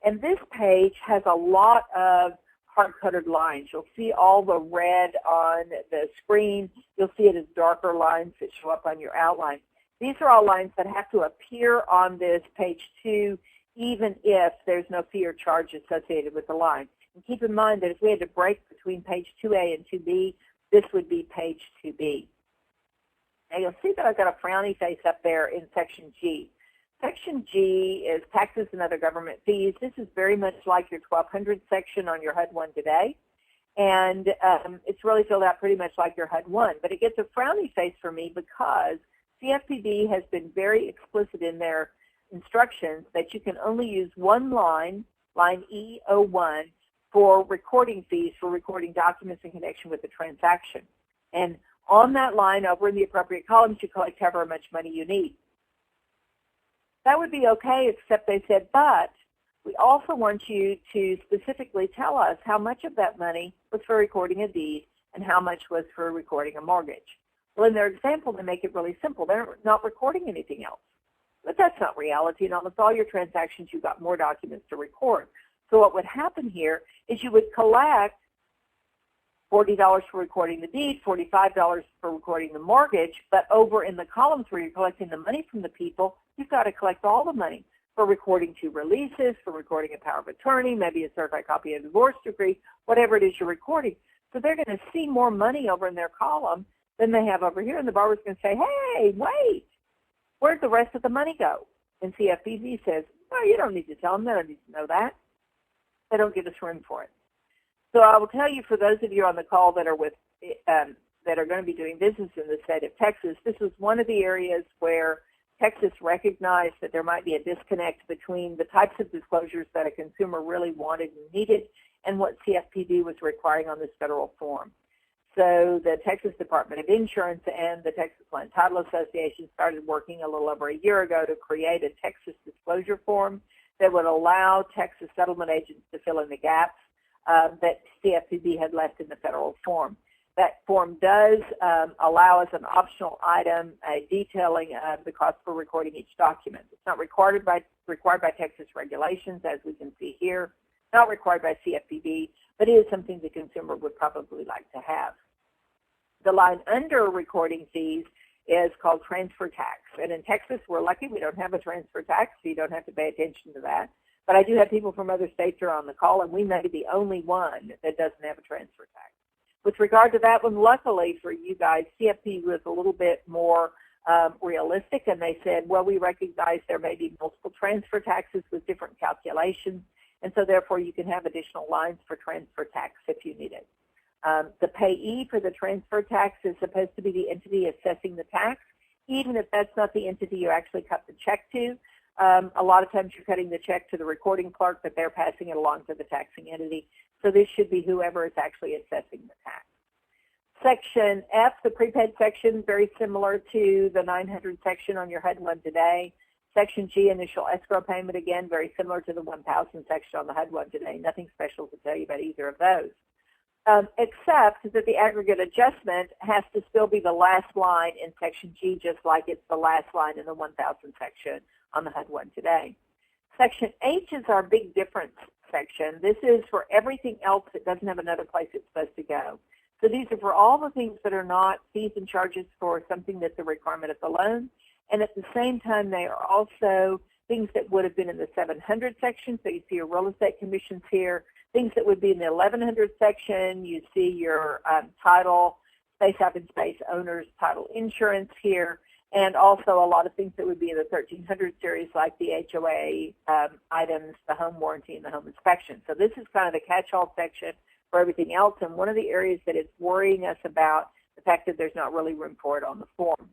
A: And this page has a lot of hard-coded lines. You'll see all the red on the screen. You'll see it as darker lines that show up on your outline. These are all lines that have to appear on this page 2, even if there's no fee or charge associated with the line. And keep in mind that if we had to break between page 2A and 2B, this would be page 2B. Now you'll see that I've got a frowny face up there in section G. Section G is taxes and other government fees. This is very much like your 1200 section on your HUD 1 today. And it's really filled out pretty much like your HUD 1. But it gets a frowny face for me because CFPB has been very explicit in their instructions that you can only use one line, line E01, for recording fees for recording documents in connection with the transaction. And on that line over in the appropriate columns, you collect however much money you need. That would be okay, except they said, but we also want you to specifically tell us how much of that money was for recording a deed and how much was for recording a mortgage. Well, in their example, they make it really simple. They're not recording anything else. But that's not reality. In almost all your transactions, you've got more documents to record. So what would happen here is you would collect $40 for recording the deed, $45 for recording the mortgage, but over in the columns where you're collecting the money from the people, you've got to collect all the money for recording 2 releases, for recording a power of attorney, maybe a certified copy of a divorce decree, whatever it is you're recording. So they're going to see more money over in their column than they have over here, and the borrower's going to say, hey, wait, where'd the rest of the money go? And CFPB says, well, you don't need to tell them. They don't need to know that. They don't give us room for it. So I will tell you, for those of you on the call that are with that are going to be doing business in the state of Texas, this was one of the areas where Texas recognized that there might be a disconnect between the types of disclosures that a consumer really wanted and needed and what CFPB was requiring on this federal form. So the Texas Department of Insurance and the Texas Land Title Association started working a little over a year ago to create a Texas disclosure form that would allow Texas settlement agents to fill in the gaps that CFPB had left in the federal form. That form does allow us an optional item, a detailing of the cost for recording each document. It's not required by Texas regulations, as we can see here, not required by CFPB, but it is something the consumer would probably like to have. The line under recording fees is called transfer tax. And in Texas, we're lucky we don't have a transfer tax, so you don't have to pay attention to that. But I do have people from other states who are on the call, and we may be the only one that doesn't have a transfer tax. With regard to that one, luckily for you guys, CFP was a little bit more realistic, and they said, well, we recognize there may be multiple transfer taxes with different calculations, and so therefore you can have additional lines for transfer tax if you need it. The payee for the transfer tax is supposed to be the entity assessing the tax, even if that's not the entity you actually cut the check to. A lot of times you're cutting the check to the recording clerk, but they're passing it along to the taxing entity. So this should be whoever is actually assessing the tax. Section F, the prepaid section, very similar to the 900 section on your HUD 1 today. Section G, initial escrow payment, again, very similar to the 1000 section on the HUD 1 today. Nothing special to tell you about either of those. Except that the aggregate adjustment has to still be the last line in Section G, just like it's the last line in the 1000 section on the HUD 1 today. Section H is our big difference section. This is for everything else that doesn't have another place it's supposed to go. So these are for all the things that are not fees and charges for something that's a requirement of the loan, And at the same time, they are also things that would have been in the 700 section. So you see your real estate commissions here. Things that would be in the 1100 section, you see your title, space hyphen space owners title insurance here, and also a lot of things that would be in the 1300 series like the HOA items, the home warranty, and the home inspection. So this is kind of the catch-all section for everything else, and one of the areas that is worrying us about the fact that there's not really room for it on the form.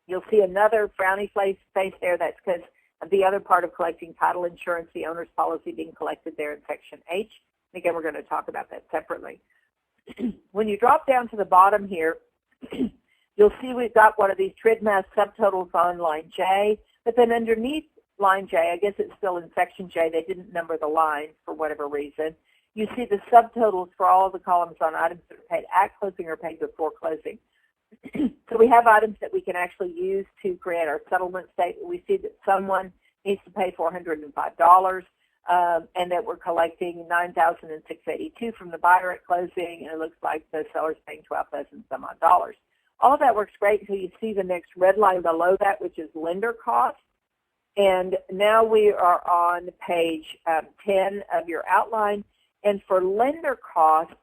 A: You'll see another frowny face there. That's because of the other part of collecting title insurance, the owner's policy being collected there in Section H. And again, we're going to talk about that separately. When you drop down to the bottom here, you'll see we've got one of these TRID mass subtotals on line J, but then underneath line J, I guess it's still in Section J, they didn't number the lines for whatever reason. You see the subtotals for all of the columns on items that are paid at closing or paid before closing. So we have items that we can actually use to create our settlement statement. We see that someone needs to pay $405 and that we're collecting $9,682 from the buyer at closing, and it looks like the seller's paying $12,000 some odd dollars. All of that works great until you see the next red line below that, which is lender costs. And now we are on page 10 of your outline. And for lender costs,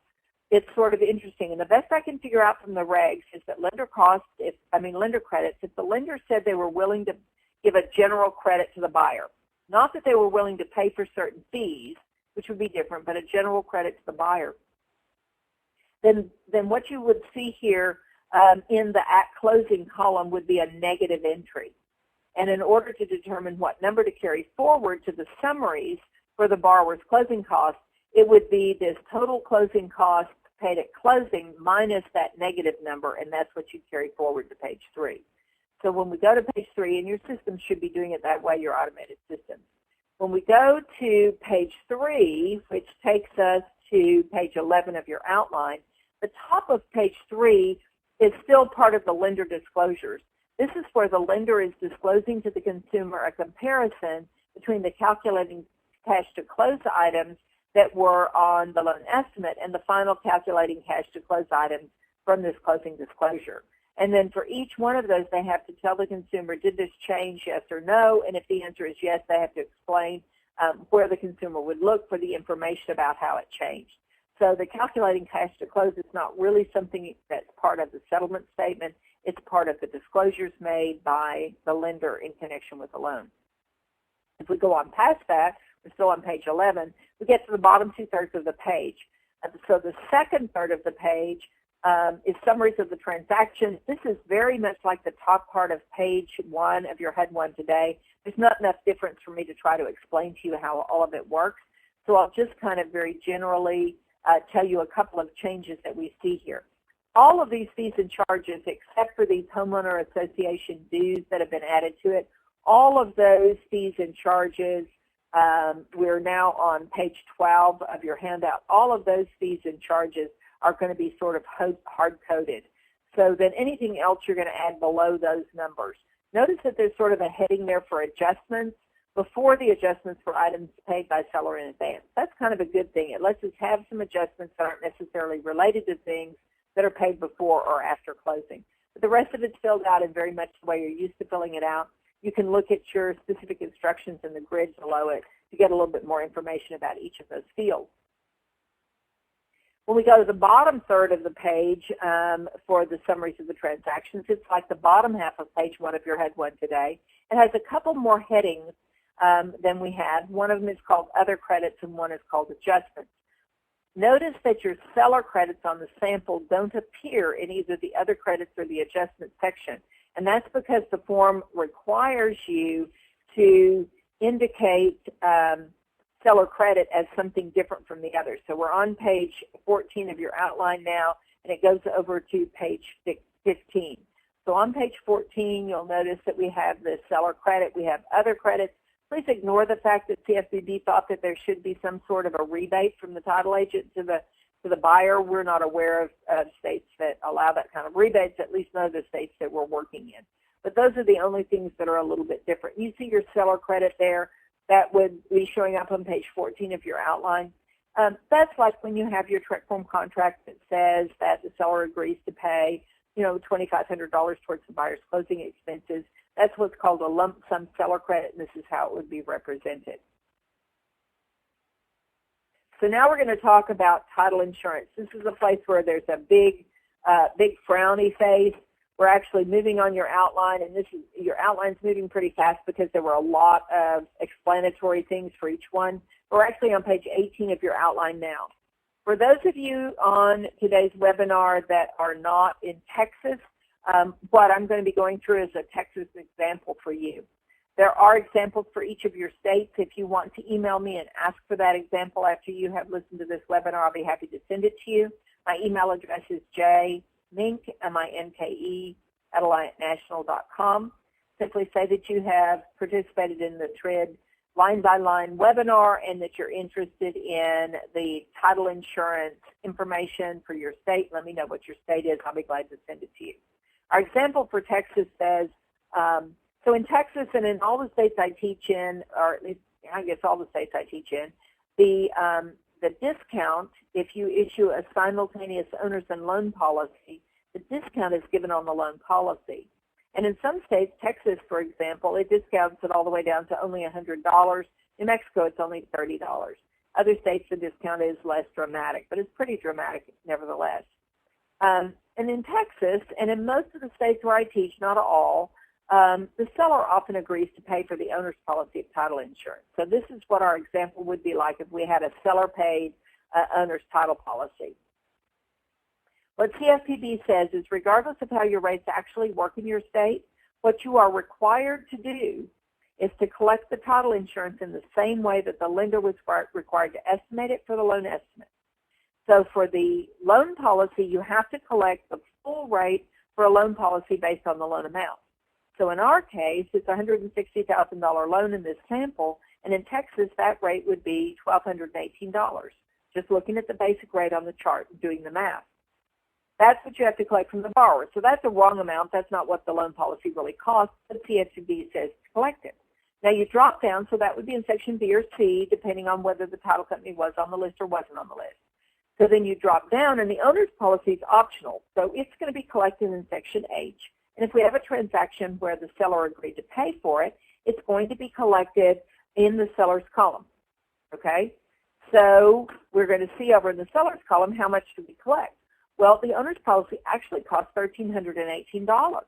A: it's sort of interesting. And the best I can figure out from the regs is that lender costs, lender credits, if the lender said they were willing to give a general credit to the buyer, not that they were willing to pay for certain fees, which would be different, but a general credit to the buyer, then what you would see here in the at closing column would be a negative entry. And in order to determine what number to carry forward to the summaries for the borrower's closing costs, it would be this total closing cost paid at closing minus that negative number, and that's what you carry forward to page 3. So when we go to page 3, and your system should be doing it that way, your automated system. When we go to page 3, which takes us to page 11 of your outline, the top of page 3 is still part of the lender disclosures. This is where the lender is disclosing to the consumer a comparison between the calculating cash to close items that were on the loan estimate and the final calculating cash to close items from this closing disclosure. And then for each one of those, they have to tell the consumer, did this change, yes or no? And if the answer is yes, they have to explain where the consumer would look for the information about how it changed. So the calculating cash to close is not really something that's part of the settlement statement. It's part of the disclosures made by the lender in connection with the loan. If we go on past that, we're still on page 11, we get to the bottom 2/3 of the page. So the second third of the page is summaries of the transactions. This is very much like the top part of page 1 of your HUD 1 today. There's not enough difference for me to try to explain to you how all of it works. So I'll just kind of very generally tell you a couple of changes that we see here. All of these fees and charges, except for these homeowner association dues that have been added to it, all of those fees and charges, we're now on page 12 of your handout. All of those fees and charges are going to be sort of hard-coded. So then anything else you're going to add below those numbers. Notice that there's sort of a heading there for adjustments before the adjustments for items paid by seller in advance. That's kind of a good thing. It lets us have some adjustments that aren't necessarily related to things that are paid before or after closing. But the rest of it's filled out in very much the way you're used to filling it out. You can look at your specific instructions in the grid below it to get a little bit more information about each of those fields. When we go to the bottom third of the page for the summaries of the transactions, it's like the bottom half of page 1 of your HUD 1 today. It has a couple more headings than we had. One of them is called Other Credits and one is called Adjustments. Notice that your seller credits on the sample don't appear in either the Other Credits or the Adjustment section. And that's because the form requires you to indicate seller credit as something different from the others. So we're on page 14 of your outline now, and it goes over to page 15. So on page 14, you'll notice that we have the seller credit, we have other credits. Please ignore the fact that CFPB thought that there should be some sort of a rebate from the title agent to the buyer. We're not aware of states that allow that kind of rebates, at least none of the states that we're working in. But those are the only things that are a little bit different. You see your seller credit there. That would be showing up on page 14 of your outline. That's like when you have your TRID form contract that says that the seller agrees to pay $2,500 towards the buyer's closing expenses. That's what's called a lump sum seller credit, and this is how it would be represented. So now we're going to talk about title insurance. This is a place where there's a big frowny face. We're actually moving on your outline, and your outline's moving pretty fast because there were a lot of explanatory things for each one. We're actually on page 18 of your outline now. For those of you on today's webinar that are not in Texas, what I'm going to be going through is a Texas example for you. There are examples for each of your states. If you want to email me and ask for that example after you have listened to this webinar, I'll be happy to send it to you. My email address is jminke, M-I-N-K-E, at alliantnational.com. Simply say that you have participated in the TRID line-by-line webinar and that you're interested in the title insurance information for your state. Let me know what your state is. I'll be glad to send it to you. Our example for Texas says, so in Texas and in all the states I teach in, or at least I guess all the states I teach in, the discount, if you issue a simultaneous owners and loan policy, the discount is given on the loan policy. And in some states, Texas, for example, it discounts it all the way down to only $100. In Mexico, it's only $30. Other states, the discount is less dramatic, but it's pretty dramatic nevertheless. And in Texas, and in most of the states where I teach, not all, the seller often agrees to pay for the owner's policy of title insurance. So this is what our example would be like if we had a seller-paid owner's title policy. What CFPB says is regardless of how your rates actually work in your state, what you are required to do is to collect the title insurance in the same way that the lender was required to estimate it for the loan estimate. So for the loan policy, you have to collect the full rate for a loan policy based on the loan amount. So in our case, it's a $160,000 loan in this sample, and in Texas, that rate would be $1,218, just looking at the basic rate on the chart and doing the math. That's what you have to collect from the borrower. So that's a wrong amount. That's not what the loan policy really costs, but CFPB says to collect it. Now you drop down, so that would be in section B or C, depending on whether the title company was on the list or wasn't on the list. So then you drop down, and the owner's policy is optional. So it's going to be collected in section H. And if we have a transaction where the seller agreed to pay for it, it's going to be collected in the seller's column. Okay? So we're going to see over in the seller's column how much do we collect. Well, the owner's policy actually costs $1,318.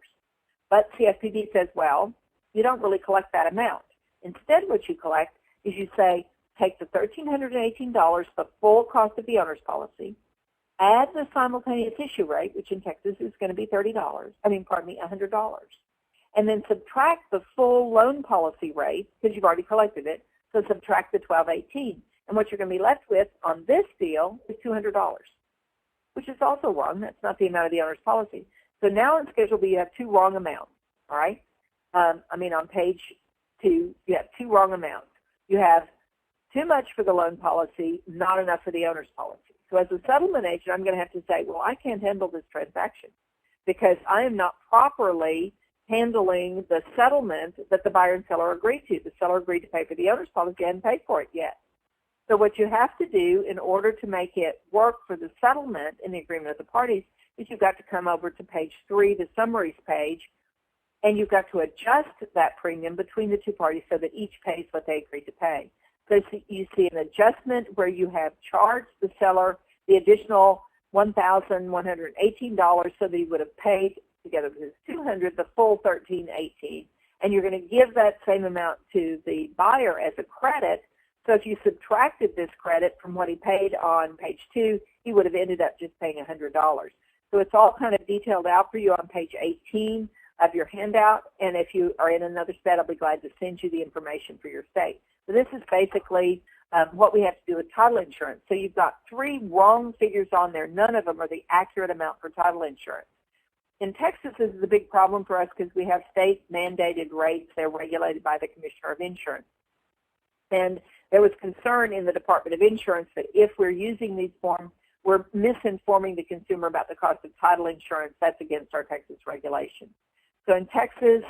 A: But CFPB says, well, you don't really collect that amount. Instead, what you collect is you say, take the $1,318, the full cost of the owner's policy, add the simultaneous issue rate, which in Texas is going to be $100, and then subtract the full loan policy rate, because you've already collected it, so subtract the $1,218. And what you're going to be left with on this deal is $200, which is also wrong. That's not the amount of the owner's policy. So now in Schedule B, you have two wrong amounts, all right? On page 2, you have two wrong amounts. You have too much for the loan policy, not enough for the owner's policy. So as a settlement agent, I'm going to have to say, well, I can't handle this transaction because I am not properly handling the settlement that the buyer and seller agreed to. The seller agreed to pay for the owner's policy. I hadn't paid for it yet. So what you have to do in order to make it work for the settlement in the agreement of the parties is you've got to come over to page 3, the summaries page, and you've got to adjust that premium between the two parties so that each pays what they agreed to pay. So you see an adjustment where you have charged the seller the additional $1,118 so that he would have paid together with his $200, the full $1,318, and you're going to give that same amount to the buyer as a credit. So if you subtracted this credit from what he paid on page 2, he would have ended up just paying $100. So it's all kind of detailed out for you on page 18 of your handout, and if you are in another state, I'll be glad to send you the information for your state. So this is basically what we have to do with title insurance. So you've got 3 wrong figures on there. None of them are the accurate amount for title insurance. In Texas, this is a big problem for us because we have state-mandated rates. They're regulated by the Commissioner of Insurance. And there was concern in the Department of Insurance that if we're using these forms, we're misinforming the consumer about the cost of title insurance. That's against our Texas regulation. So in Texas,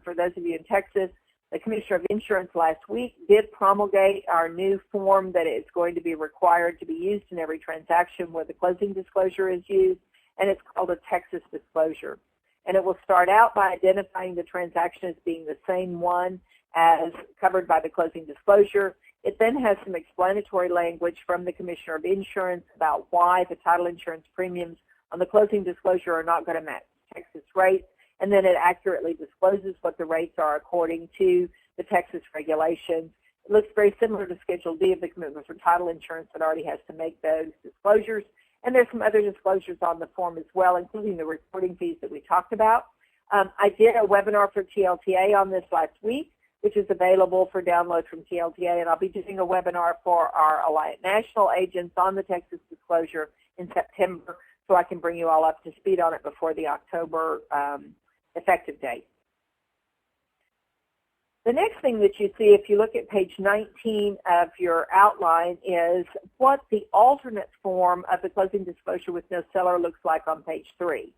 A: for those of you in Texas, the Commissioner of Insurance last week did promulgate our new form that it's going to be required to be used in every transaction where the closing disclosure is used. and it's called a Texas disclosure. And it will start out by identifying the transaction as being the same one as covered by the closing disclosure. It then has some explanatory language from the Commissioner of Insurance about why the title insurance premiums on the closing disclosure are not going to match Texas rates, and then it accurately discloses what the rates are according to the Texas regulations. It looks very similar to Schedule D of the Commitment for Title Insurance that already has to make those disclosures. And there's some other disclosures on the form as well, including the reporting fees that we talked about. I did a webinar for TLTA on this last week, which is available for download from TLTA, and I'll be doing a webinar for our Alliant National agents on the Texas disclosure in September, so I can bring you all up to speed on it before the October effective date. The next thing that you see, if you look at page 19 of your outline, is what the alternate form of the closing disclosure with no seller looks like on page 3.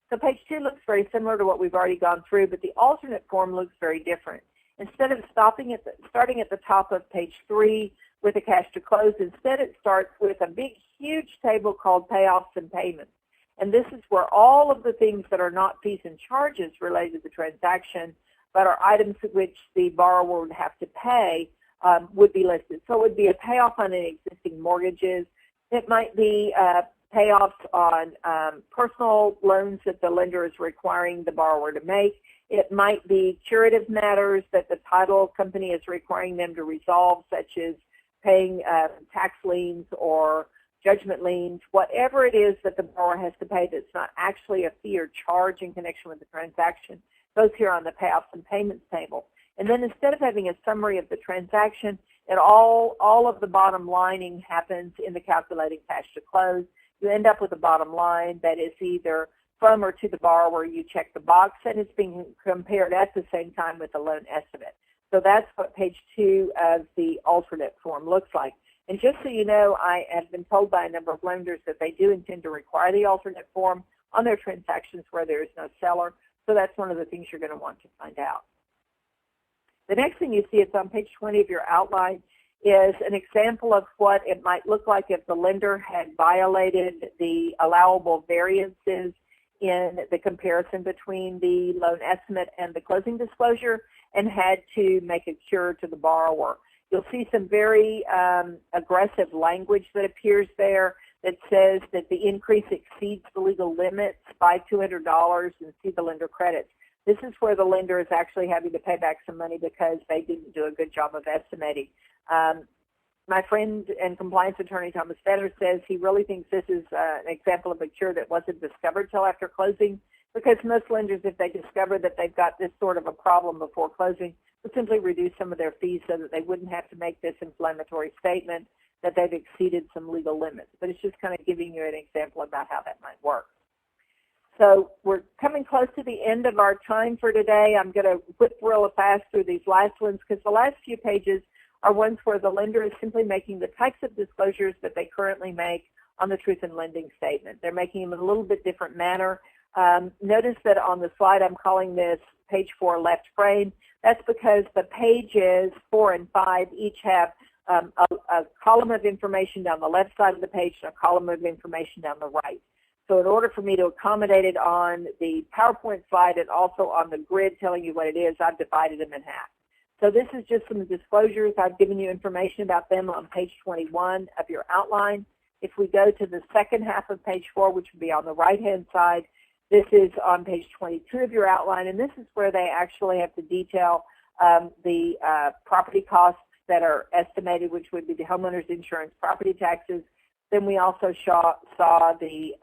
A: So page 2 looks very similar to what we've already gone through, but the alternate form looks very different. Instead of starting at the top of page 3 with a cash to close, instead it starts with a big, huge table called payoffs and payments. And this is where all of the things that are not fees and charges related to the transaction, but are items which the borrower would have to pay, would be listed. So it would be a payoff on any existing mortgages. It might be payoffs on personal loans that the lender is requiring the borrower to make. It might be curative matters that the title company is requiring them to resolve, such as paying tax liens or judgment liens, whatever it is that the borrower has to pay that's not actually a fee or charge in connection with the transaction, goes here on the payoffs and payments table. And then instead of having a summary of the transaction, all of the bottom lining happens in the calculating cash to close. You end up with a bottom line that is either from or to the borrower. You check the box, and it's being compared at the same time with the loan estimate. So that's what page 2 of the alternate form looks like. And just so you know, I have been told by a number of lenders that they do intend to require the alternate form on their transactions where there is no seller. So that's one of the things you're going to want to find out. The next thing you see, it's on page 20 of your outline, is an example of what it might look like if the lender had violated the allowable variances in the comparison between the loan estimate and the closing disclosure and had to make a cure to the borrower. You'll see some very aggressive language that appears there that says that the increase exceeds the legal limits by $200 and see the lender credits. This is where the lender is actually having to pay back some money because they didn't do a good job of estimating. My friend and compliance attorney Thomas Fetter says he really thinks this is an example of a cure that wasn't discovered till after closing, because most lenders, if they discover that they've got this sort of a problem before closing, would simply reduce some of their fees so that they wouldn't have to make this inflammatory statement that they've exceeded some legal limits. But it's just kind of giving you an example about how that might work. So we're coming close to the end of our time for today. I'm going to whip real fast through these last ones because the last few pages are ones where the lender is simply making the types of disclosures that they currently make on the truth in lending statement. They're making them in a little bit different manner. Notice that on the slide I'm calling this page 4 left frame. That's because the pages 4 and 5 each have a column of information down the left side of the page and a column of information down the right. So in order for me to accommodate it on the PowerPoint slide and also on the grid telling you what it is, I've divided them in half. So this is just some disclosures. I've given you information about them on page 21 of your outline. If we go to the second half of page 4, which would be on the right-hand side, this is on page 22 of your outline, and this is where they actually have to detail the property costs that are estimated, which would be the homeowner's insurance, property taxes. Then we also saw the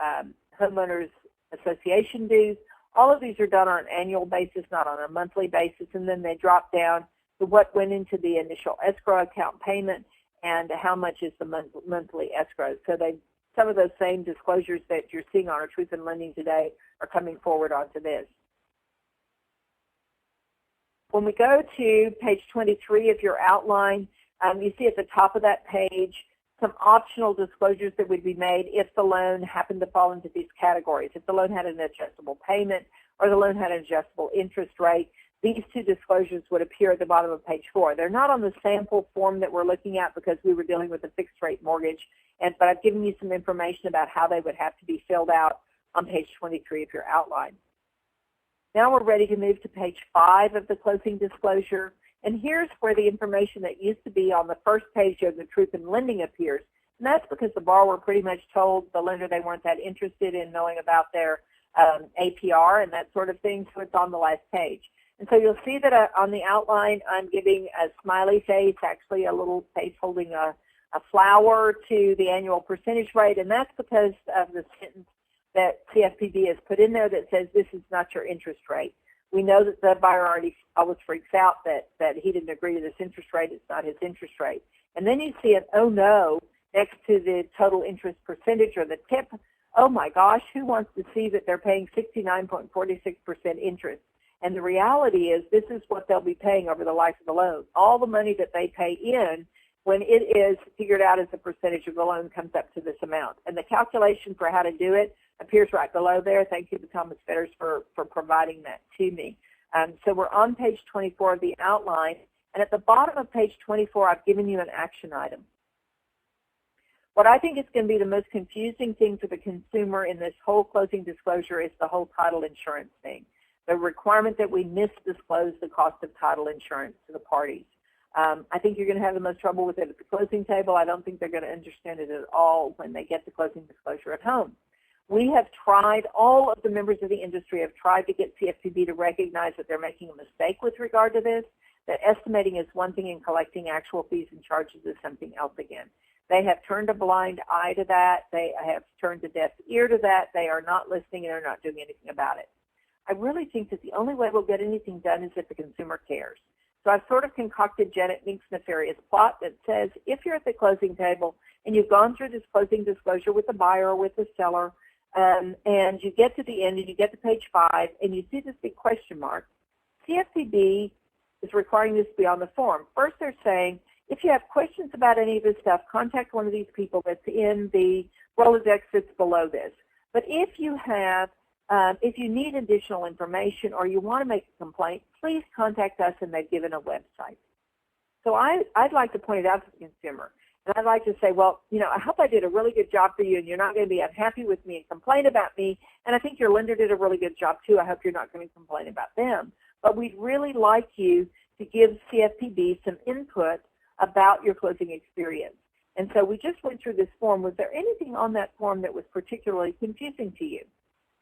A: homeowners association dues. All of these are done on an annual basis, not on a monthly basis, and then they drop down to what went into the initial escrow account payment and how much is the monthly escrow. So some of those same disclosures that you're seeing on our Truth in Lending today are coming forward onto this. When we go to page 23 of your outline, you see at the top of that page some optional disclosures that would be made if the loan happened to fall into these categories. If the loan had an adjustable payment or the loan had an adjustable interest rate, these two disclosures would appear at the bottom of page 4. They're not on the sample form that we're looking at because we were dealing with a fixed rate mortgage, but I've given you some information about how they would have to be filled out on page 23 of your outline. Now we're ready to move to page 5 of the closing disclosure, and here's where the information that used to be on the first page of the truth in lending appears. And that's because the borrower pretty much told the lender they weren't that interested in knowing about their APR and that sort of thing, so it's on the last page. And so you'll see that on the outline I'm giving a smiley face, actually a little face holding a flower to the annual percentage rate, and that's because of the sentence that CFPB has put in there that says this is not your interest rate. We know that the buyer always freaks out that he didn't agree to this interest rate, it's not his interest rate. And then you see an oh no next to the total interest percentage or the tip. Oh my gosh, who wants to see that they're paying 69.46% interest? And the reality is this is what they'll be paying over the life of the loan. All the money that they pay in, when it is figured out as a percentage of the loan, comes up to this amount. And the calculation for how to do it appears right below there. Thank you to Thomas Fetters for providing that to me. So we're on page 24 of the outline. And at the bottom of page 24, I've given you an action item. What I think is going to be the most confusing thing for the consumer in this whole closing disclosure is the whole title insurance thing. The requirement that we misdisclose the cost of title insurance to the parties. I think you're going to have the most trouble with it at the closing table. I don't think they're going to understand it at all when they get the closing disclosure at home. We have tried, all of the members of the industry have tried to get CFPB to recognize that they're making a mistake with regard to this, that estimating is one thing and collecting actual fees and charges is something else again. They have turned a blind eye to that. They have turned a deaf ear to that. They are not listening and they're not doing anything about it. I really think that the only way we'll get anything done is if the consumer cares. So I've sort of concocted Janet Mink's nefarious plot that says if you're at the closing table and you've gone through this closing disclosure with the buyer or with the seller, and you get to the end and you get to page 5 and you see this big question mark, CFPB is requiring this to be on the form. First they're saying, if you have questions about any of this stuff, contact one of these people that's in the Rolodex that's below this. But if you have, if you need additional information or you want to make a complaint, please contact us, and they've given a website. So I'd like to point it out to the consumer. And I'd like to say, well, you know, I hope I did a really good job for you and you're not going to be unhappy with me and complain about me. And I think your lender did a really good job too. I hope you're not going to complain about them. But we'd really like you to give CFPB some input about your closing experience. And so we just went through this form. Was there anything on that form that was particularly confusing to you?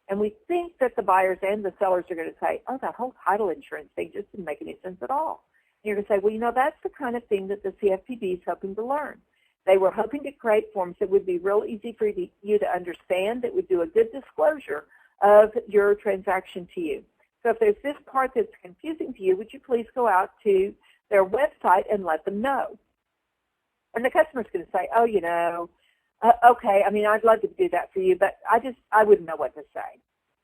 A: And we think that the buyers and the sellers are going to say, oh, that whole title insurance thing just didn't make any sense at all. And you're going to say, well, you know, that's the kind of thing that the CFPB is hoping to learn. They were hoping to create forms that would be real easy for you to understand, that would do a good disclosure of your transaction to you. So if there's this part that's confusing to you, would you please go out to their website and let them know? And the customer's going to say, oh, you know, okay, I mean, I'd love to do that for you, but I wouldn't know what to say.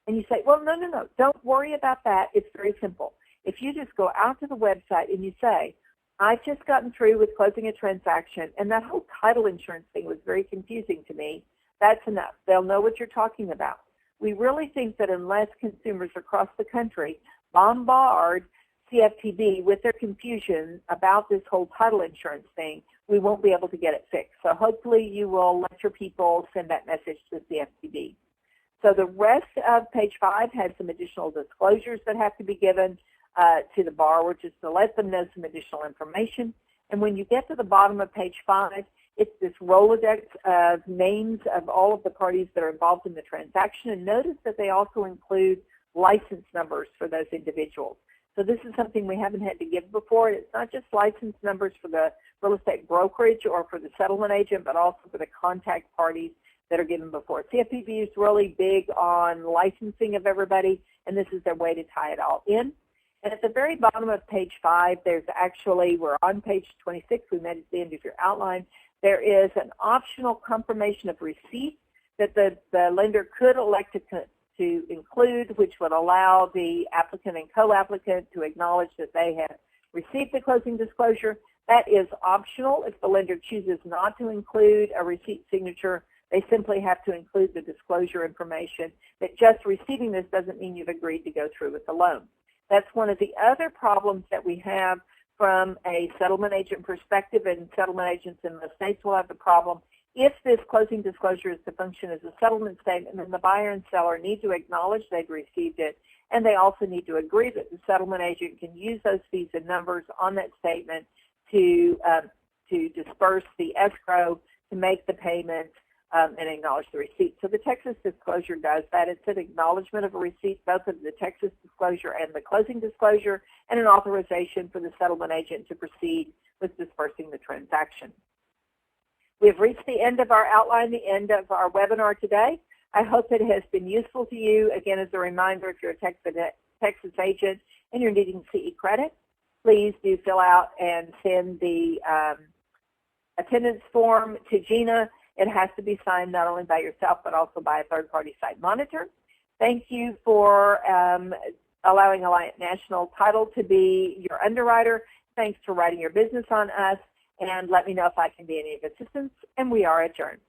A: And you say, well, no, don't worry about that. It's very simple. If you just go out to the website and you say, I've just gotten through with closing a transaction, and that whole title insurance thing was very confusing to me, that's enough. They'll know what you're talking about. We really think that unless consumers across the country bombard CFPB with their confusion about this whole title insurance thing, we won't be able to get it fixed. So hopefully you will let your people send that message to CFPB. So the rest of page 5 has some additional disclosures that have to be given to the borrower just to let them know some additional information. And when you get to the bottom of page 5, it's this Rolodex of names of all of the parties that are involved in the transaction. And notice that they also include license numbers for those individuals. So this is something we haven't had to give before. It's not just license numbers for the real estate brokerage or for the settlement agent, but also for the contact parties that are given before. CFPB is really big on licensing of everybody, and this is their way to tie it all in. And at the very bottom of page 5, there's actually, we're on page 26, we made it to the end of your outline, there is an optional confirmation of receipt that the lender could elect to include, which would allow the applicant and co-applicant to acknowledge that they have received the closing disclosure. That is optional. If the lender chooses not to include a receipt signature, they simply have to include the disclosure information, that just receiving this doesn't mean you've agreed to go through with the loan. That's one of the other problems that we have from a settlement agent perspective, and settlement agents in the states will have the problem, If this closing disclosure is to function as a settlement statement, then the buyer and seller need to acknowledge they've received it, and they also need to agree that the settlement agent can use those fees and numbers on that statement to disperse the escrow, to make the payment, and acknowledge the receipt. So the Texas disclosure does that. It's an acknowledgement of a receipt, both of the Texas disclosure and the closing disclosure, and an authorization for the settlement agent to proceed with dispersing the transaction. We've reached the end of our outline, the end of our webinar today. I hope it has been useful to you. Again, as a reminder, if you're a Texas agent and you're needing CE credit, please do fill out and send the attendance form to Gina. It has to be signed not only by yourself but also by a third-party site monitor. Thank you for allowing Alliant National Title to be your underwriter. Thanks for writing your business on us, and let me know if I can be any assistance, and we are adjourned.